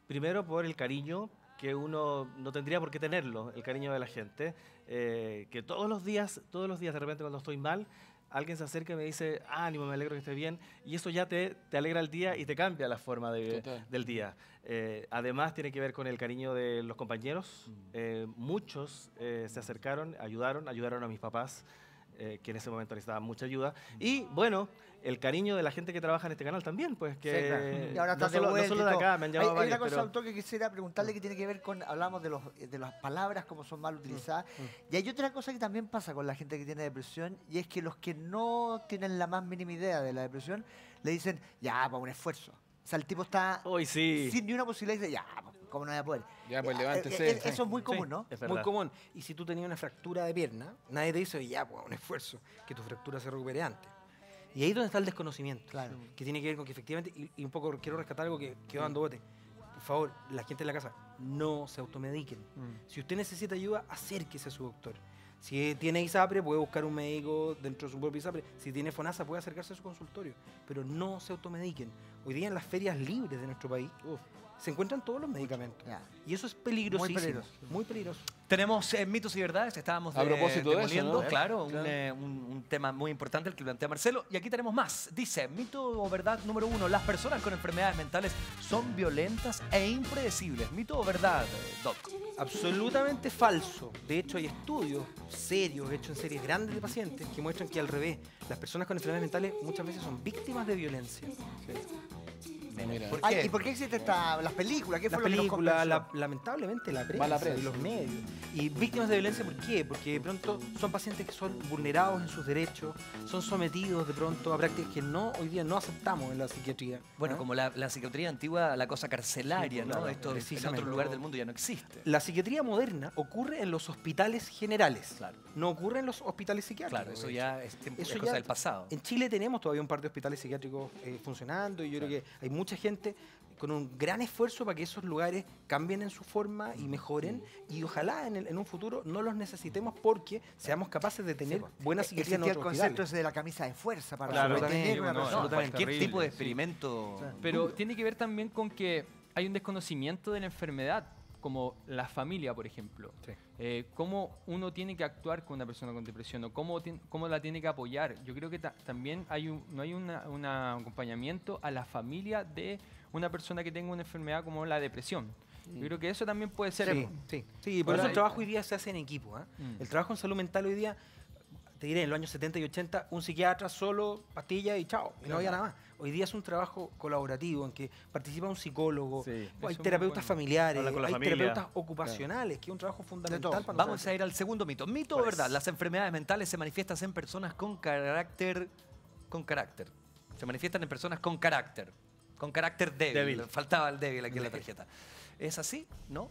E: Primero por el cariño que uno no tendría por qué tenerlo, el cariño de la gente, que todos los días de repente cuando estoy mal, alguien se acerca y me dice, ánimo, me alegro que esté bien, y eso ya te alegra el día y te cambia la forma
C: Total.
E: del día. Además tiene que ver con el cariño de los compañeros, muchos se acercaron, ayudaron a mis papás, que en ese momento necesitaban mucha ayuda, y bueno, el cariño de la gente que trabaja en este canal también, pues que
B: Sí, claro. Y ahora estás de
E: no
B: vuelta
E: solo
B: y
E: de
B: todo.
E: acá, me han llamado
B: Hay
E: varios,
B: una cosa,
E: pero...
B: doctor, que quisiera preguntarle que tiene que ver con, hablamos de las palabras, cómo son mal utilizadas, y hay otra cosa que también pasa con la gente que tiene depresión, y es que los que no tienen la más mínima idea de la depresión, le dicen, ya, pues un esfuerzo. O sea, el tipo está
E: Hoy sí.
B: sin ni una posibilidad y dice, ya, pues, ¿cómo no voy a poder?
C: Ya, pues levántese.
B: Eso es muy común, ¿no?
E: Es
D: Muy
E: verdad.
D: común. Y si tú tenías una fractura de pierna, nadie te dice, ya, pues un esfuerzo, que tu fractura se recupere antes. Y ahí es donde está el desconocimiento,
B: Claro.
D: que tiene que ver con que efectivamente, y un poco quiero rescatar algo que quedó dando bote. Por favor, la gente en la casa, no se automediquen. Si usted necesita ayuda, acérquese a su doctor. Si tiene ISAPRE, puede buscar un médico dentro de su propio ISAPRE. Si tiene FONASA, puede acercarse a su consultorio. Pero no se automediquen. Hoy día en las ferias libres de nuestro país se encuentran todos los medicamentos.
B: Ya.
D: Y eso es peligrosísimo.
B: Muy peligroso.
D: Muy peligroso.
A: Tenemos mitos y verdades, estábamos
C: A propósito de eso,
A: demoliendo,
C: ¿no?
A: claro,
C: Claro.
A: un tema muy importante el que plantea Marcelo. Y aquí tenemos más. Dice, mito o verdad número 1, las personas con enfermedades mentales son violentas e impredecibles. Mito o verdad, Doc.
D: Absolutamente falso. De hecho, hay estudios serios hechos en series grandes de pacientes que muestran que al revés, las personas con enfermedades mentales muchas veces son víctimas de violencia.
C: Mira.
A: ¿Por
B: Ay,
A: qué?
B: ¿y por qué existen las películas? ¿Qué
D: Las
B: fue lo que nos
D: películas,
B: convenció?
D: lamentablemente la prensa,
C: Mala prensa.
D: y los medios. Y víctimas de violencia, ¿por qué? Porque de pronto son pacientes que son vulnerados en sus derechos, son sometidos de pronto a prácticas que hoy día no aceptamos en la psiquiatría.
A: Bueno,
D: ¿Ah?
A: como la psiquiatría antigua, la cosa carcelaria,
D: Sí,
A: ¿no?
D: claro,
A: Esto en
D: precisamente.
A: otro lugar del mundo ya no existe.
D: La psiquiatría moderna ocurre en los hospitales generales,
A: Claro.
D: no ocurre en los hospitales psiquiátricos.
A: Claro, eso
D: de
A: ya
D: hecho.
A: es
D: Eso
A: cosa
D: ya-
A: del pasado.
D: En Chile tenemos todavía un par de hospitales psiquiátricos funcionando y yo creo que hay mucha gente con un gran esfuerzo para que esos lugares cambien en su forma y mejoren y ojalá en un futuro no los necesitemos porque seamos capaces de tener buena psiquiatría en
B: Existía el
D: otros
B: concepto
D: hospitales.
B: ese de la camisa de fuerza para
D: Claro,
B: detener una
F: no,
B: persona.
A: Cualquier
F: terrible,
A: tipo de
F: sí.
A: experimento.
F: Pero tiene que ver también con que hay un desconocimiento de la enfermedad, como la familia, por ejemplo.
D: Sí.
F: Cómo uno tiene que actuar con una persona con depresión o cómo la tiene que apoyar. Yo creo que también no hay un acompañamiento a la familia de una persona que tenga una enfermedad como la depresión. Yo creo que eso también puede ser.
D: Sí, por
F: Ahora
D: eso el
F: hay-
D: trabajo hoy día se hace en equipo. ¿Ah?
F: Mm.
D: El trabajo en salud mental hoy día, te diré, en los años 70 y 80, un psiquiatra solo, pastillas y chao, y no había nada más. Hoy día es un trabajo colaborativo en que participa un psicólogo,
E: Sí.
D: hay
F: Eso es muy
D: terapeutas
F: bueno.
D: familiares,
E: Habla con la
D: hay
E: familia.
D: terapeutas ocupacionales, que es un trabajo fundamental
B: todo.
D: para
A: Vamos
D: nosotros.
A: a ir al segundo mito. ¿Mito o
D: ¿Cuál
A: verdad?
D: es?
A: Las enfermedades mentales se manifiestan en personas con carácter. Se manifiestan en personas con carácter. Con carácter débil.
E: Débil.
A: Faltaba el débil aquí en la tarjeta. ¿Es así? ¿No?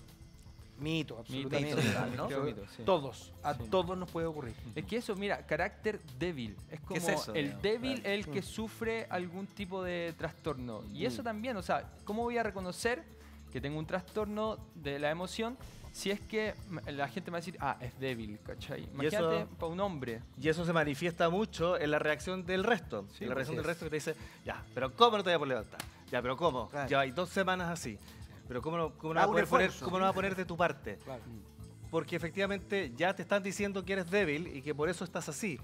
D: Mito, absolutamente.
A: Mito total, ¿no?
F: Creo mito, sí.
D: Todos, a
F: Sí.
D: todos nos puede ocurrir.
F: Es que eso, mira, carácter débil. Es como
A: es eso,
F: el
A: digamos?
F: débil es el que sufre algún tipo de trastorno. Y eso también, o sea, ¿cómo voy a reconocer que tengo un trastorno de la emoción si es que la gente me va a decir, es débil, ¿cachai? Imagínate
E: eso-
F: para un hombre.
E: Y eso se manifiesta mucho en la reacción del resto.
F: Sí,
E: en la reacción
F: así
E: del
F: es.
E: resto que te dice, ya, pero ¿cómo no te voy a poder levantar? Ya, pero ¿cómo?
B: Claro.
E: Ya hay 2 semanas así. Pero ¿cómo no
B: Ah,
E: vas a
B: un
E: poder poner,
B: esfuerzo.
E: cómo no vas a poner de tu parte?
D: Claro.
E: Porque efectivamente ya te están diciendo que eres débil y que por eso estás así.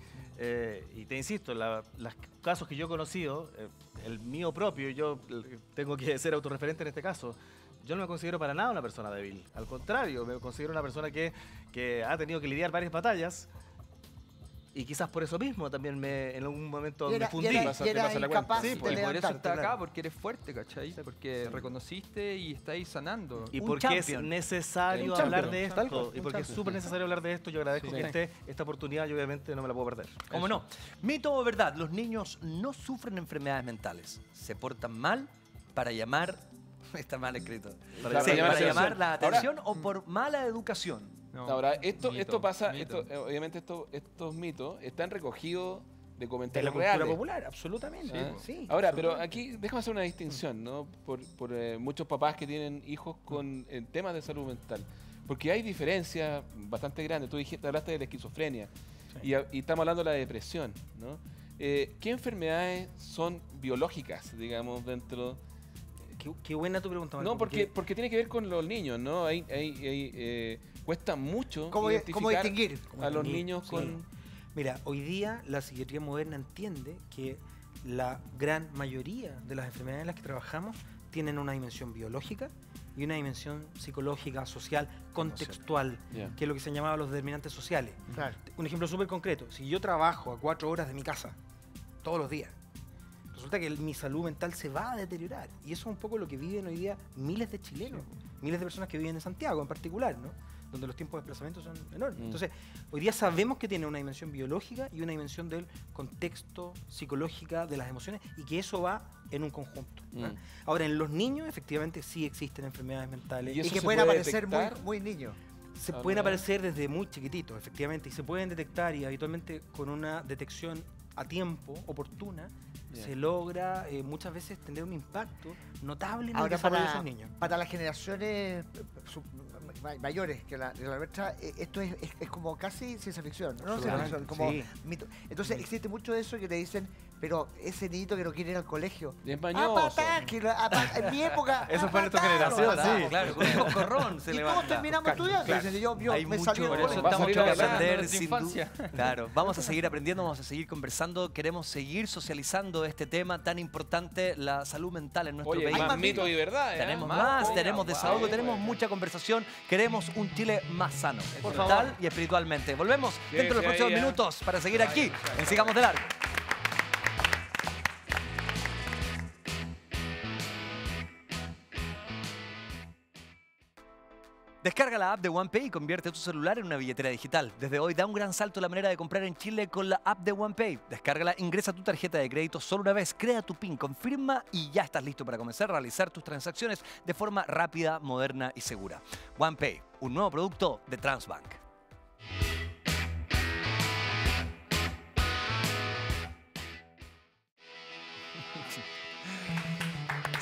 E: Y te insisto, los casos que yo he conocido, el mío propio, yo tengo que ser autorreferente en este caso, yo no me considero para nada una persona débil. Al contrario, me considero una persona que ha tenido que lidiar varias batallas y quizás por eso mismo también en algún momento
B: Y era,
E: me fundí.
B: y era-
C: Pasa-
B: y
C: te
B: era
C: pasa la cuenta.
B: incapaz
E: Sí,
B: de
E: pues,
F: Y por eso
B: levantarte,
F: está acá,
B: claro.
F: porque eres fuerte, ¿cachai? Porque reconociste y estáis sanando.
E: Y
A: Un
E: porque es
A: champion.
E: necesario
F: Un
E: hablar
F: champion,
E: de
F: tal
E: esto.
F: cual,
E: Y
F: un
E: porque es
F: champion.
E: súper necesario hablar de esto. Yo agradezco
F: Sí.
E: que esta oportunidad y obviamente no me la puedo perder.
A: ¿Cómo no? ¿Mito o verdad? Los niños no sufren enfermedades mentales. Se portan mal para llamar. Está mal escrito.
E: Para
A: Sí,
E: llamar la
A: para
E: atención.
A: llamar la atención o por mala educación.
F: No,
C: Ahora, esto
F: mito,
C: pasa,
F: mito.
C: obviamente estos mitos están recogidos de
D: De la
C: comentarios
D: cultura
C: reales.
D: popular, absolutamente.
C: Ah.
D: Sí,
C: Ahora, pero
D: absolutamente.
C: aquí déjame hacer una distinción, ¿no? Por muchos papás que tienen hijos con temas de salud mental. Porque hay diferencias bastante grandes. Tú hablaste de la esquizofrenia y estamos hablando de la depresión, ¿no? ¿Qué enfermedades son biológicas, digamos, dentro?
D: Qué buena tu pregunta, Marco,
C: No, porque tiene que ver con los niños, ¿no? Cuesta mucho
B: ¿Cómo
C: identificar
B: distinguir?
C: a los
D: distinguir?
C: niños
D: Sí.
C: con...
D: Mira, hoy día la psiquiatría moderna entiende que la gran mayoría de las enfermedades en las que trabajamos tienen una dimensión biológica y una dimensión psicológica, social, contextual,
C: Ya.
D: que es lo que se llamaba los determinantes sociales.
B: Claro.
D: Un ejemplo súper concreto, si yo trabajo a 4 horas de mi casa todos los días, resulta que mi salud mental se va a deteriorar. Y eso es un poco lo que viven hoy día miles de chilenos, miles de personas que viven en Santiago en particular, ¿no? Donde los tiempos de desplazamiento son enormes.
C: Mm.
D: Entonces, hoy día sabemos que tiene una dimensión biológica y una dimensión del contexto psicológica de las emociones y que eso va en un conjunto. ¿no?
C: Mm.
D: Ahora, en los niños efectivamente sí existen enfermedades mentales.
C: ¿Y
B: Y
C: eso
B: que
C: se
B: pueden
C: puede
B: aparecer
C: detectar?
B: muy niños.
D: Se
C: Ah,
D: pueden
C: no.
D: aparecer desde muy chiquititos, efectivamente, y se pueden detectar y habitualmente con una detección a tiempo, oportuna,
C: Bien.
D: se logra muchas veces tener un impacto notable en el
B: Ahora,
D: desarrollo de esos niños.
B: para las generaciones mayores que la nuestra, esto es como casi ciencia ficción, ¿no? Ciencia ficción, como
D: Sí.
B: mito. Entonces existe mucho de eso que te dicen, pero ese niñito que no quiere ir al colegio.
C: Y es
B: ¡A
C: mañoso.
B: patar! En mi época.
E: Eso fue nuestra
B: patar,
E: generación,
B: patar.
E: sí. Claro, con un coscorrón se
B: Y
E: levanta.
B: todos terminamos estudiando.
D: claro.
B: Dicen, yo
A: Hay
B: me
A: mucho,
B: salí del
A: por eso
B: colegio.
C: Va a
A: está
C: salir
A: mucho que
C: adelante
A: aprender.
F: nuestra
A: Sin
F: infancia.
A: Claro, vamos a seguir aprendiendo, vamos a seguir conversando. Queremos seguir socializando este tema tan importante, la salud mental en nuestro
C: Oye,
A: país.
C: más mito y verdad.
A: Tenemos más,
C: Oiga,
A: tenemos desahogo,
C: wow,
A: tenemos
C: bueno.
A: mucha conversación. Queremos un Chile más sano,
B: Por
A: mental
B: favor.
A: y espiritualmente. Volvemos dentro de los
C: Quédese
A: próximos
C: ahí, ¿eh?
A: minutos para seguir aquí en Sigamos de Largo. Descarga la app de OnePay y convierte tu celular en una billetera digital. Desde hoy da un gran salto la manera de comprar en Chile con la app de OnePay. Descárgala, ingresa tu tarjeta de crédito solo una vez, crea tu PIN, confirma y ya estás listo para comenzar a realizar tus transacciones de forma rápida, moderna y segura. OnePay, un nuevo producto de Transbank.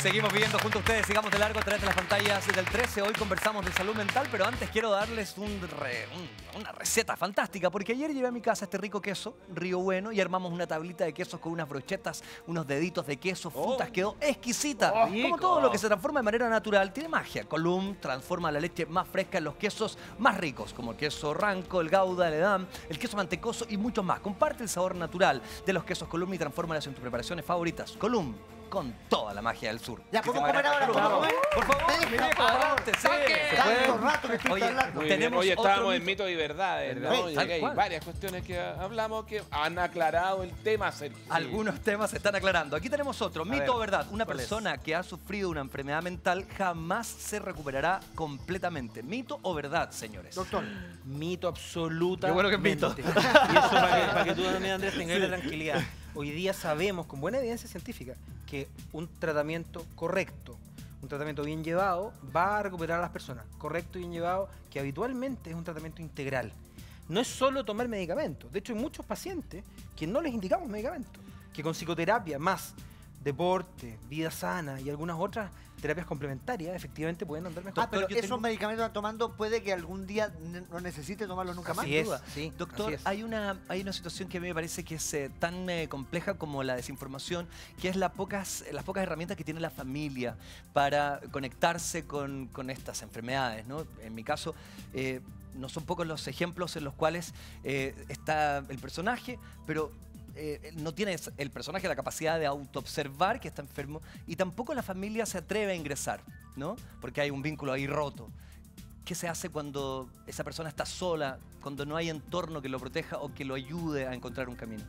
A: Seguimos viviendo junto a ustedes, sigamos de largo a través de las pantallas del 13. Hoy conversamos de salud mental, pero antes quiero darles una receta fantástica, porque ayer llevé a mi casa este rico queso, Río Bueno, y armamos una tablita de quesos con unas brochetas, unos deditos de queso, frutas, quedó exquisita. Como todo lo que se transforma de manera natural, tiene magia. Column transforma la leche más fresca en los quesos más ricos, como el queso Ranco, el Gouda, el Edam, el queso mantecoso y muchos más. Comparte el sabor natural de los quesos Column y transfórmalas en tus preparaciones favoritas. Column, con toda la magia del sur.
B: Ya, ¿podemos comer ahora? ¿Podemos comer?
A: Por favor,
B: Deja,
A: mi viejo,
B: por favor.
A: adelante, sí. ¿Se
B: Tanto
A: puede?
B: rato que estoy
A: Oye,
B: hablando.
C: Muy bien.
A: tenemos
C: Hoy
A: otro
C: estábamos en
A: mito.
C: mito y verdades, ¿no?
A: Sí,
C: Y
A: tal
C: aquí hay
A: cual.
C: varias cuestiones que hablamos que han aclarado el tema, Sergio.
A: Algunos temas se están aclarando. Aquí tenemos otro. Mito o verdad. Una
E: ¿cuál es?
A: persona que ha sufrido una enfermedad mental jamás se recuperará completamente. ¿Mito o verdad, señores?
B: Doctor,
D: Mito absoluta.
E: Qué bueno que es mito.
D: Y eso para que tú también, Andrés, tengas la tranquilidad. Hoy día sabemos, con buena evidencia científica, que un tratamiento correcto, un tratamiento bien llevado, va a recuperar a las personas. Correcto y bien llevado, que habitualmente es un tratamiento integral. No es solo tomar medicamentos. De hecho, hay muchos pacientes que no les indicamos medicamentos, que con psicoterapia más deporte, vida sana y algunas otras terapias complementarias, efectivamente pueden andar mejor.
B: pero
A: yo
B: esos
A: tengo-
B: medicamentos que están tomando puede que algún día no necesite tomarlos nunca más.
D: Así es,
A: duda.
D: sí,
A: Doctor,
D: así es.
A: hay una situación que a mí me parece que es tan compleja como la desinformación, que es las pocas herramientas que tiene la familia para conectarse con estas enfermedades, ¿no? En mi caso, no son pocos los ejemplos en los cuales está el personaje, pero no tiene el personaje la capacidad de autoobservar que está enfermo y tampoco la familia se atreve a ingresar, ¿no? Porque hay un vínculo ahí roto. ¿Qué se hace cuando esa persona está sola, cuando no hay entorno que lo proteja o que lo ayude a encontrar un camino?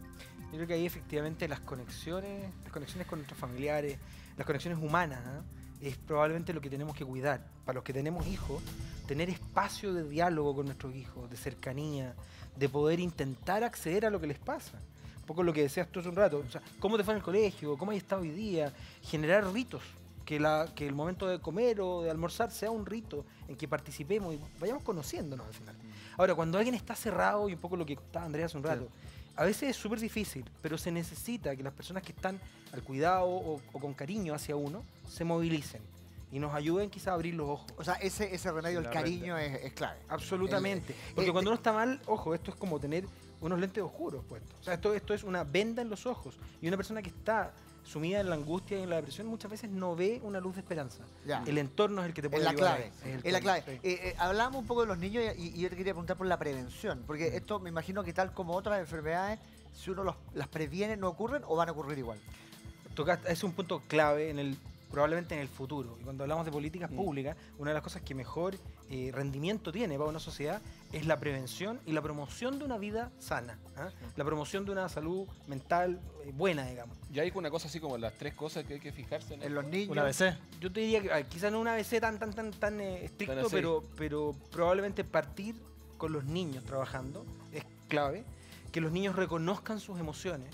D: Yo creo que ahí efectivamente las conexiones con nuestros familiares, las conexiones humanas, ¿ah? Es probablemente lo que tenemos que cuidar. Para los que tenemos hijos, tener espacio de diálogo con nuestros hijos, de cercanía, de poder intentar acceder a lo que les pasa. Un poco lo que decías tú hace un rato, o sea, cómo te fue en el colegio, cómo has estado hoy día, generar ritos, que el momento de comer o de almorzar sea un rito en que participemos y vayamos conociéndonos al final. Ahora, cuando alguien está cerrado, y un poco lo que contaba Andrea hace un rato, a veces es súper difícil, pero se necesita que las personas que están al cuidado o con cariño hacia uno se movilicen y nos ayuden quizás a abrir los ojos.
B: O sea, ese remedio, el cariño, es clave.
D: Absolutamente. Porque cuando uno está mal, ojo, esto es como tener unos lentes oscuros puestos. O sea, esto es una venda en los ojos. Y una persona que está sumida en la angustia y en la depresión muchas veces no ve una luz de esperanza.
B: Ya.
D: El entorno es el que te puede
B: Es la
D: ayudar.
B: clave.
D: ahí.
B: Es la clave.
D: Sí.
B: Hablamos un poco de los niños y yo te quería preguntar por la prevención. Porque esto me imagino que tal como otras enfermedades, si uno las previene, ¿no ocurren o van a ocurrir igual?
D: Es un punto clave probablemente en el futuro. Y cuando hablamos de políticas públicas, una de las cosas que mejor rendimiento tiene para una sociedad es la prevención y la promoción de una vida sana. ¿Ah? La promoción de una salud mental buena, digamos.
C: Ya hay una cosa así como las 3 cosas que hay que fijarse en
B: En los niños.
E: Una ABC.
D: Yo te diría que quizás no un ABC tan estricto,
C: Tan así.
D: pero probablemente partir con los niños trabajando es clave. Que los niños reconozcan sus emociones,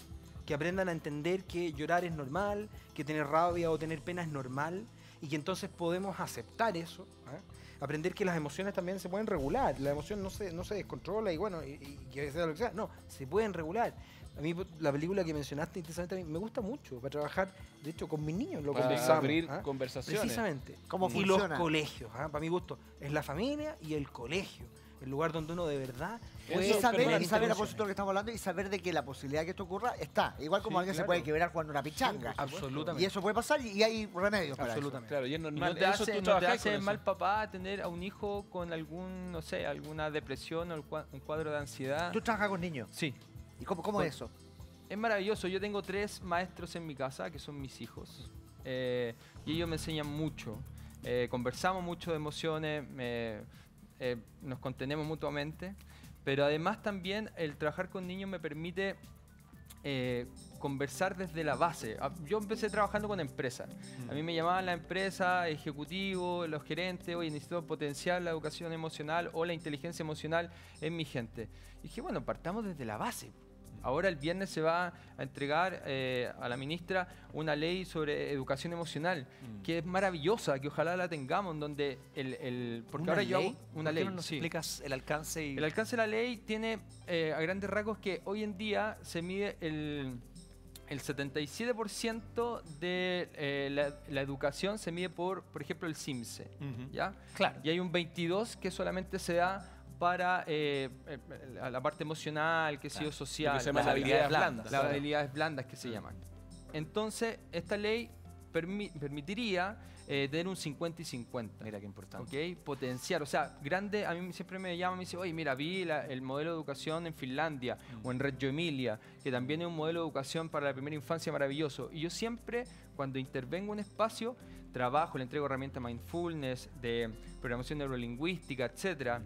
D: que aprendan a entender que llorar es normal, que tener rabia o tener pena es normal y que entonces podemos aceptar eso. ¿Ah? Aprender que las emociones también se pueden regular. La emoción no se descontrola y bueno, y que sea lo que sea. No, se pueden regular. A mí la película que mencionaste intensamente a mí me gusta mucho para trabajar, de hecho con mis niños lo
C: Para
D: conversamos.
C: abrir
D: ¿ah?
C: conversaciones.
D: Precisamente.
B: ¿Cómo
D: y
B: funciona?
D: los colegios, para mi gusto, es la familia y el colegio, el lugar donde uno de verdad puede
B: Y saber,
C: perdón,
B: y saber a propósito de lo que estamos hablando y saber de que la posibilidad de que esto ocurra está. Igual como
C: Sí,
B: alguien se
C: claro.
B: puede quebrar jugando una pichanga.
D: Absolutamente.
B: Y eso puede pasar y hay remedios para
D: Absolutamente.
C: Claro, y es
F: Y
C: normal.
F: no te
C: Eso
F: hace,
C: tú
F: no te
C: trabajáis
F: hace
C: con eso.
F: mal papá tener a un hijo con algún, no sé, alguna depresión o un cuadro de ansiedad.
B: eso. Tú trabajas con niños.
F: Sí,
B: ¿Y cómo es eso?
F: es maravilloso. Yo tengo 3 maestros en mi casa que son mis hijos. Y ellos me enseñan mucho. Conversamos mucho de emociones, nos contenemos mutuamente. Pero además también el trabajar con niños me permite conversar desde la base. Yo empecé trabajando con empresas. A mí me llamaban la empresa, ejecutivo, los gerentes, oye, necesito potenciar la educación emocional o la inteligencia emocional en mi gente. Y dije, bueno, partamos desde la base. Ahora el viernes se va a entregar a la ministra una ley sobre educación emocional, que es maravillosa, que ojalá la tengamos, en donde porque ahora yo hago una ley.
A: ¿Por qué no nos
F: sí.
A: explicas el alcance? Y...
F: El alcance de la ley tiene a grandes rasgos que hoy en día se mide el 77% de la educación se mide por ejemplo, el CIMSE, ¿ya?
A: Claro.
F: Y hay un 22% que solamente se da para la parte emocional, que sea social.
C: Lo que se llama
A: Las
C: las habilidades
A: habilidades
C: blandas.
F: Las habilidades blandas que se llaman. Entonces, esta ley permitiría tener un 50 y 50.
A: Mira qué importante.
F: ¿Ok? Potenciar. O sea, grande, a mí siempre me llaman y me dice, oye, mira, vi el modelo de educación en Finlandia o en Reggio Emilia, que también es un modelo de educación para la primera infancia maravilloso. Y yo siempre, cuando intervengo en un espacio, trabajo, le entrego herramientas mindfulness, de programación neurolingüística, etcétera.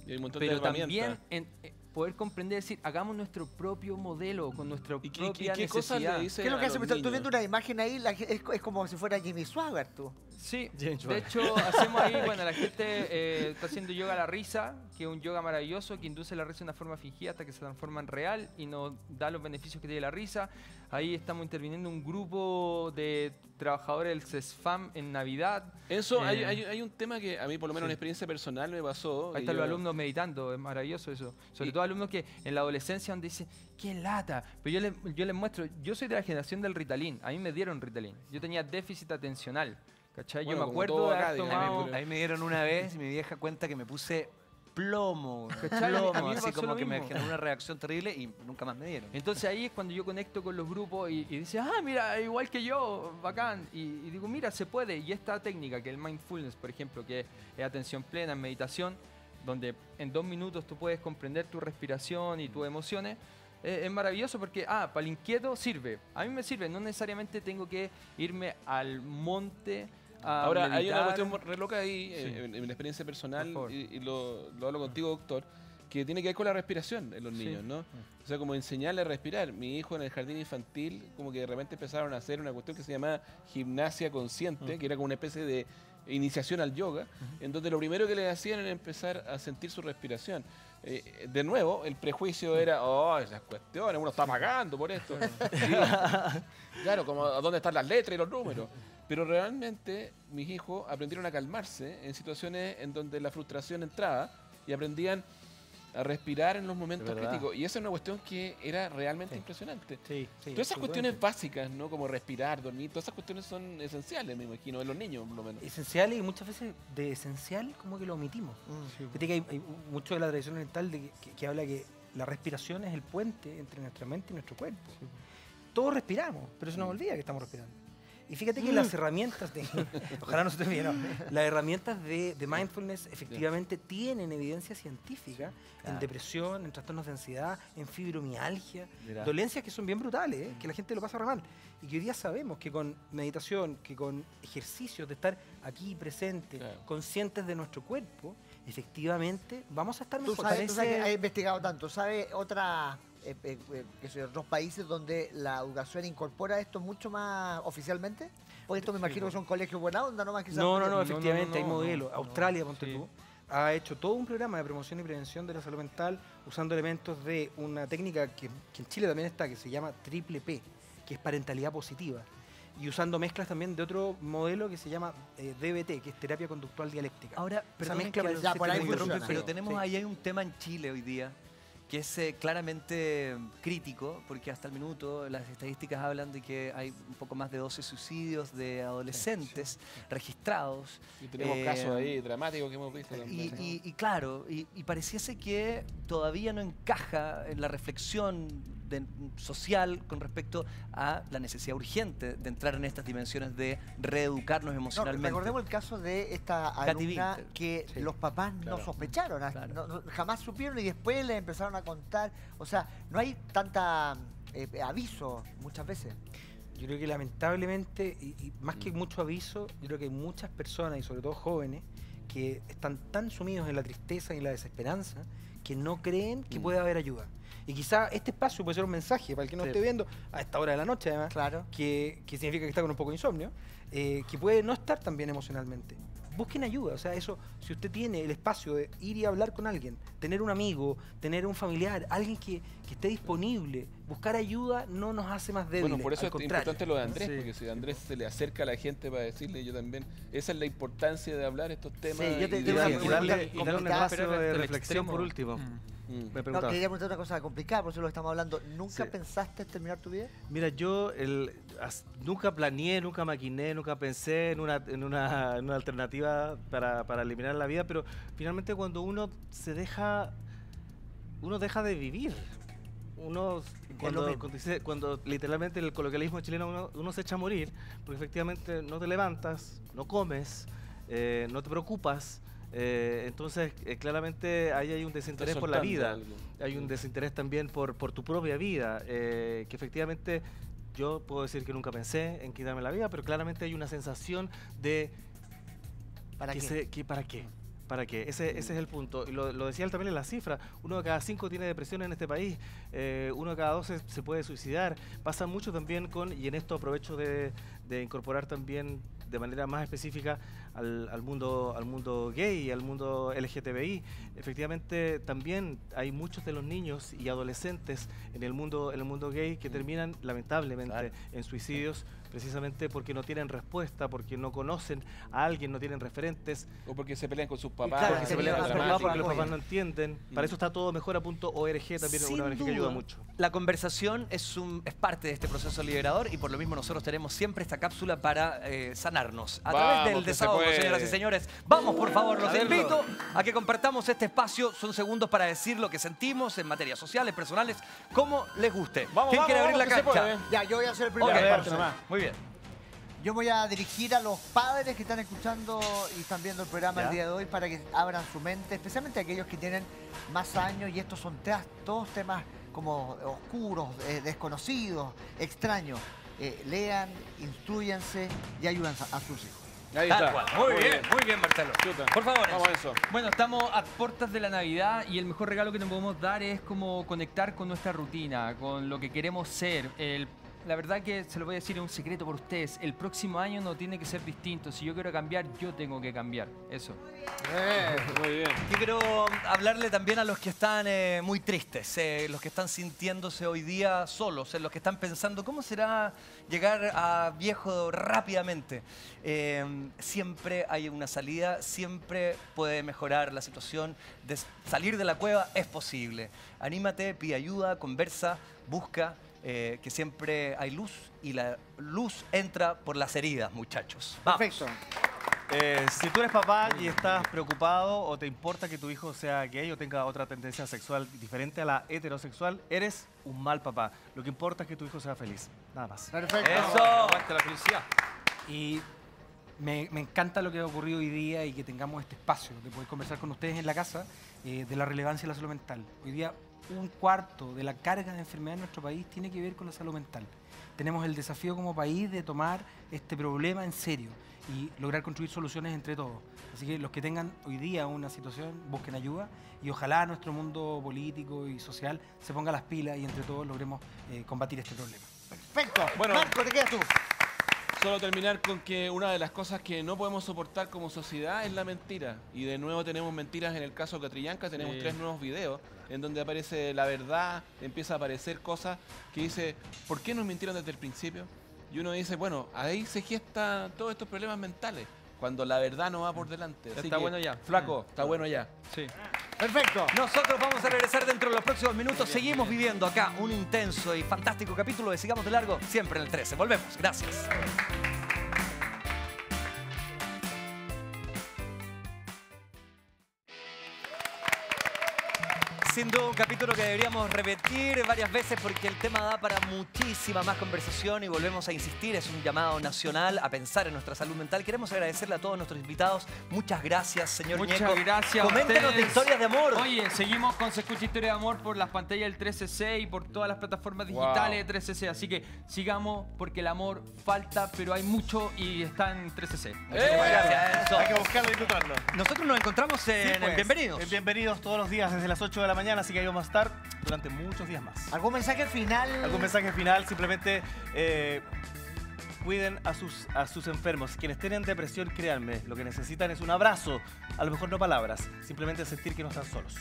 C: Y hay un montón
F: Pero
C: de herramientas.
F: también poder comprender, decir, hagamos nuestro propio modelo con nuestra
C: ¿Y
F: propia
C: qué cosas
F: necesidad.
C: le dice
B: ¿Qué es lo que
C: a
B: hace?
C: los
B: Estoy
C: niños?
B: viendo una imagen ahí, es como si fuera Jimmy Swaggart, tú.
F: Sí,
A: James
F: de
A: Bond.
F: hecho hacemos ahí, bueno, la gente está haciendo yoga a la risa, que es un yoga maravilloso que induce la risa de una forma fingida hasta que se transforma en real y nos da los beneficios que tiene la risa. Ahí estamos interviniendo un grupo de trabajadores del CESFAM en Navidad.
C: Eso, hay un tema que a mí, por lo menos en experiencia personal, me pasó.
F: Ahí
C: y
F: están los
C: yo-
F: alumnos meditando, es maravilloso eso. Sobre
C: Y-
F: todo alumnos que en la adolescencia donde dicen, ¡qué lata! Pero yo les muestro, yo soy de la generación del Ritalin, a mí me dieron Ritalin. Yo tenía déficit atencional, ¿cachai?
C: Bueno,
F: yo me
C: como
F: acuerdo
C: todo
F: de
C: acá,
F: haber
C: digamos,
F: tomado...
C: pero-
A: Ahí me dieron una vez y mi vieja cuenta que me puse plomo.
F: ¿Cachai? A mí
A: Plomo,
F: me
A: así
F: pasó
A: como
F: lo
A: que me
F: mismo.
A: generó una reacción terrible y nunca más me dieron.
F: Entonces ahí es cuando yo conecto con los grupos y dice, mira, igual que yo, bacán. Y digo, mira, se puede. Y esta técnica, que es el mindfulness, por ejemplo, que es atención plena, en meditación, donde en 2 minutos tú puedes comprender tu respiración y tus emociones, es maravilloso porque, para el inquieto sirve. A mí me sirve, no necesariamente tengo que irme al monte a
C: Ahora, hay una
F: meditar.
C: cuestión re loca ahí,
F: Sí.
C: en la experiencia personal,
F: Por favor.
C: y lo hablo contigo, doctor, que tiene que ver con la respiración en los
F: Sí.
C: niños, ¿no? O sea, como enseñarle a respirar. Mi hijo en el jardín infantil, como que de repente empezaron a hacer una cuestión que se llamaba gimnasia consciente, que era como una especie de iniciación al yoga, en donde lo primero que le hacían era empezar a sentir su respiración. De nuevo, el prejuicio era, esas cuestiones, uno está pagando por esto. Sí. Claro, como dónde están las letras y los números. Pero realmente mis hijos aprendieron a calmarse en situaciones en donde la frustración entraba y aprendían a respirar en los momentos
A: Es verdad.
C: críticos. Y esa es una cuestión que era realmente impresionante.
D: Sí, sí,
C: Todas esas
D: absolutamente.
C: cuestiones básicas, ¿no? Como respirar, dormir, todas esas cuestiones son esenciales, me imagino, en los niños, por lo menos.
D: Esenciales y muchas veces de esencial como que lo omitimos. Fíjate que hay mucho de la tradición oriental que habla que la respiración es el puente entre nuestra mente y nuestro cuerpo. Todos respiramos, pero se nos olvida que estamos respirando. Y fíjate que las herramientas de... Ojalá no se te olvide, no. Las herramientas de mindfulness efectivamente tienen evidencia científica en depresión, en trastornos de ansiedad, en fibromialgia,
A: Mira.
D: dolencias que son bien brutales, que la gente lo pasa re mal. Y que hoy día sabemos que con meditación, que con ejercicios de estar aquí presente,
C: Claro.
D: conscientes de nuestro cuerpo, efectivamente vamos a estar
B: Tú
D: mejor.
B: sabes que has investigado tanto, ¿sabes otros países donde la educación incorpora esto mucho más oficialmente? Porque esto me imagino que son colegios buena onda, ¿no? Más quizás
D: No,
F: no,
D: efectivamente, hay
F: no,
D: modelos.
F: no.
D: Australia, ponte
F: Sí.
D: tú, ha hecho todo un programa de promoción y prevención de la salud mental usando elementos de una técnica que en Chile también está, que se llama Triple P, que es parentalidad positiva. Y usando mezclas también de otro modelo que se llama DBT, que es terapia conductual dialéctica.
A: Ahora,
D: Esa
A: perdonen
D: mezcla
A: que
D: parece
B: ya,
D: que
B: por ahí
D: te interrumpe,
B: funciona.
A: pero tenemos
D: sí.
A: ahí hay un tema en Chile hoy día que es claramente crítico, porque hasta el minuto las estadísticas hablan de que hay un poco más de 12 suicidios de adolescentes registrados.
C: Y tenemos casos ahí dramáticos que hemos visto también.
A: Y claro, y pareciese que todavía no encaja en la reflexión social con respecto a la necesidad urgente de entrar en estas dimensiones de reeducarnos emocionalmente.
B: Recordemos el caso de esta
A: Katy
B: alumna
A: Winter.
B: que los papás no sospecharon, jamás supieron y después le empezaron a contar. O sea, no hay tanta aviso muchas veces.
D: Yo creo que lamentablemente, y más que mucho aviso, yo creo que hay muchas personas, y sobre todo jóvenes, que están tan sumidos en la tristeza y en la desesperanza que no creen que puede haber ayuda. Y quizá este espacio puede ser un mensaje para el que no esté viendo a esta hora de la noche, además, que significa que está con un poco de insomnio, que puede no estar tan bien emocionalmente. Busquen ayuda, o sea, eso, si usted tiene el espacio de ir y hablar con alguien, tener un amigo, tener un familiar, alguien que esté disponible, buscar ayuda no nos hace más débiles.
C: Bueno, por eso
D: al
C: es
D: contrario.
C: importante lo de Andrés, porque si Andrés se le acerca a la gente para decirle, yo también, esa es la importancia de hablar estos temas.
B: Sí, yo te
C: y
B: digo
C: de-
B: una
E: Y darle un
B: complicada,
E: espacio de
F: el
E: reflexión
F: extremo.
E: por último. Me
B: No,
E: preguntaba.
B: quería preguntar una cosa complicada, por eso lo estamos hablando. ¿Nunca
E: Sí.
B: pensaste en terminar tu vida?
E: Mira, yo nunca planeé, nunca maquiné, nunca pensé en una alternativa para eliminar la vida, pero finalmente cuando uno deja de vivir. Cuando literalmente en el coloquialismo chileno uno se echa a morir, porque efectivamente no te levantas, no comes, no te preocupas. Entonces, claramente ahí hay un desinterés por la
C: soltando
E: vida.
C: algo.
E: Hay un desinterés también por tu propia vida, que efectivamente yo puedo decir que nunca pensé en quitarme la vida, pero claramente hay una sensación de
B: ¿Para qué?
E: ¿para qué? ¿Para qué? Ese es el punto. Y lo decía él también en la cifra. 1 de cada 5 tiene depresión en este país. 1 de cada 2 se puede suicidar. Pasa mucho también y en esto aprovecho de incorporar también de manera más específica al mundo gay y al mundo LGTBI. Efectivamente, también hay muchos de los niños y adolescentes en el mundo gay que terminan lamentablemente en suicidios, precisamente porque no tienen respuesta, porque no conocen a alguien, no tienen referentes,
C: O porque se pelean con sus papás.
B: claro,
E: porque se
B: tenía
E: pelean con sus papás,
B: dramático.
E: porque los papás no entienden. Para eso está todo mejora.org, también es
A: Sin
E: una ONG que
A: duda,
E: ayuda mucho.
A: La conversación es parte de este proceso liberador y por lo mismo nosotros tenemos siempre esta cápsula para sanarnos. A
C: Vamos,
A: través del
C: que se
A: desahogo,
C: puede.
A: señoras y señores. Vamos, por favor, los
C: A verlo.
A: invito a que compartamos este espacio. Son segundos para decir lo que sentimos en materias sociales, personales, como les guste.
C: Vamos,
A: ¿Quién quiere abrir la
C: que se
A: cancha?
C: puede.
B: Ya, yo voy a hacer el
A: Ok,
B: primero.
C: Parte nomás.
A: muy bien.
B: Yo voy a dirigir a los padres que están escuchando y están viendo el programa el día de hoy para que abran su mente, especialmente aquellos que tienen más años y estos son todos temas como oscuros, desconocidos, extraños. Lean, instruyanse y ayudan a sus hijos.
C: Ahí
A: Tal
C: está.
A: cual. Muy bien, Marcelo.
C: Chuta.
A: Por favor,
C: Vamos a eso.
F: Bueno, estamos a puertas de la Navidad y el mejor regalo que nos podemos dar es como conectar con nuestra rutina, con lo que queremos ser. La verdad que se lo voy a decir, es un secreto por ustedes. El próximo año no tiene que ser distinto. Si yo quiero cambiar, yo tengo que cambiar. Eso.
C: Muy bien.
A: Yo quiero hablarle también a los que están muy tristes, los que están sintiéndose hoy día solos, los que están pensando cómo será llegar a viejo rápidamente. Siempre hay una salida, siempre puede mejorar la situación. Salir de la cueva es posible. Anímate, pide ayuda, conversa, busca. Que siempre hay luz y la luz entra por las heridas, muchachos. Vamos.
B: Perfecto.
E: Si tú eres papá y estás preocupado o te importa que tu hijo sea gay o tenga otra tendencia sexual diferente a la heterosexual, eres un mal papá. Lo que importa es que tu hijo sea feliz. Nada más.
B: Perfecto.
A: Eso.
F: Aguante la felicidad.
D: Y me encanta lo que ha ocurrido hoy día y que tengamos este espacio de poder conversar con ustedes en la casa de la relevancia de la salud mental. Hoy día 1/4 de la carga de enfermedad en nuestro país tiene que ver con la salud mental. Tenemos el desafío como país de tomar este problema en serio y lograr construir soluciones entre todos. Así que los que tengan hoy día una situación, busquen ayuda y ojalá nuestro mundo político y social se ponga las pilas y entre todos logremos combatir este problema.
B: Perfecto.
C: Bueno.
B: Marco, te quedas tú.
C: Solo terminar con que una de las cosas que no podemos soportar como sociedad es la mentira. Y de nuevo tenemos mentiras en el caso de Catrillanca. Tenemos 3 nuevos videos en donde aparece la verdad, empieza a aparecer cosas que dice, ¿por qué nos mintieron desde el principio? Y uno dice, bueno, ahí se gestan todos estos problemas mentales, cuando la verdad no va por delante. Así
F: Está
C: que,
F: bueno ya.
C: Flaco, está bueno ya.
F: Sí.
B: Perfecto.
A: Nosotros vamos a regresar dentro de los próximos minutos. Seguimos viviendo acá un intenso y fantástico capítulo de Sigamos de Largo, siempre en el 13. Volvemos. Gracias. Sin duda un capítulo que deberíamos repetir varias veces porque el tema da para muchísima más conversación y volvemos a insistir, es un llamado nacional a pensar en nuestra salud mental. Queremos agradecerle a todos nuestros invitados. Muchas gracias, señor
F: Muchas
A: Ñeco.
F: gracias a
A: Coméntenos de
F: ustedes.
A: historias de amor.
F: Oye, seguimos con Se Escucha Historia de Amor por las pantallas del 13C y por todas las plataformas digitales de 13C. Así que sigamos porque el amor falta, pero hay mucho y está en 13C.
A: Gracias, Enzo.
G: Hay que buscarlo y disfrutarlo.
A: Nosotros nos encontramos en el Bienvenidos.
G: Bienvenidos todos los días desde las 8 de la mañana, así que ahí vamos a estar durante muchos días más.
B: ¿Algún mensaje final?
G: ¿Algún mensaje final? Simplemente cuiden a sus enfermos. Quienes tienen depresión, créanme, lo que necesitan es un abrazo. A lo mejor no palabras, simplemente sentir que no están solos.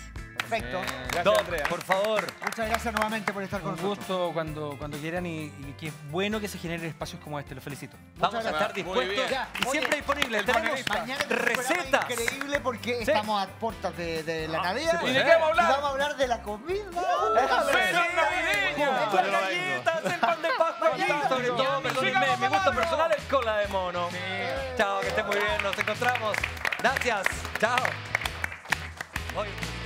B: Perfecto.
A: Doc, por favor.
B: Muchas gracias nuevamente por estar con
D: Un
B: nosotros.
D: gusto cuando quieran y que es bueno que se generen espacios como este. Los felicito.
A: Vamos a estar
C: Muy
A: dispuestos
C: bien.
A: y siempre disponibles. Tenemos
B: Mañana es un
A: recetas.
B: programa increíble porque estamos a puertas de la Navidad.
C: ¿Y de qué vamos a hablar?
B: Y vamos a hablar de la comida.
C: ¡Feliz navideño!
A: Las galletas, el pan de Pascua y sobre todo, perdónenme, mi gusto personal, el cola de mono. Chao, que estén muy bien, nos encontramos. Gracias, chao. Oye.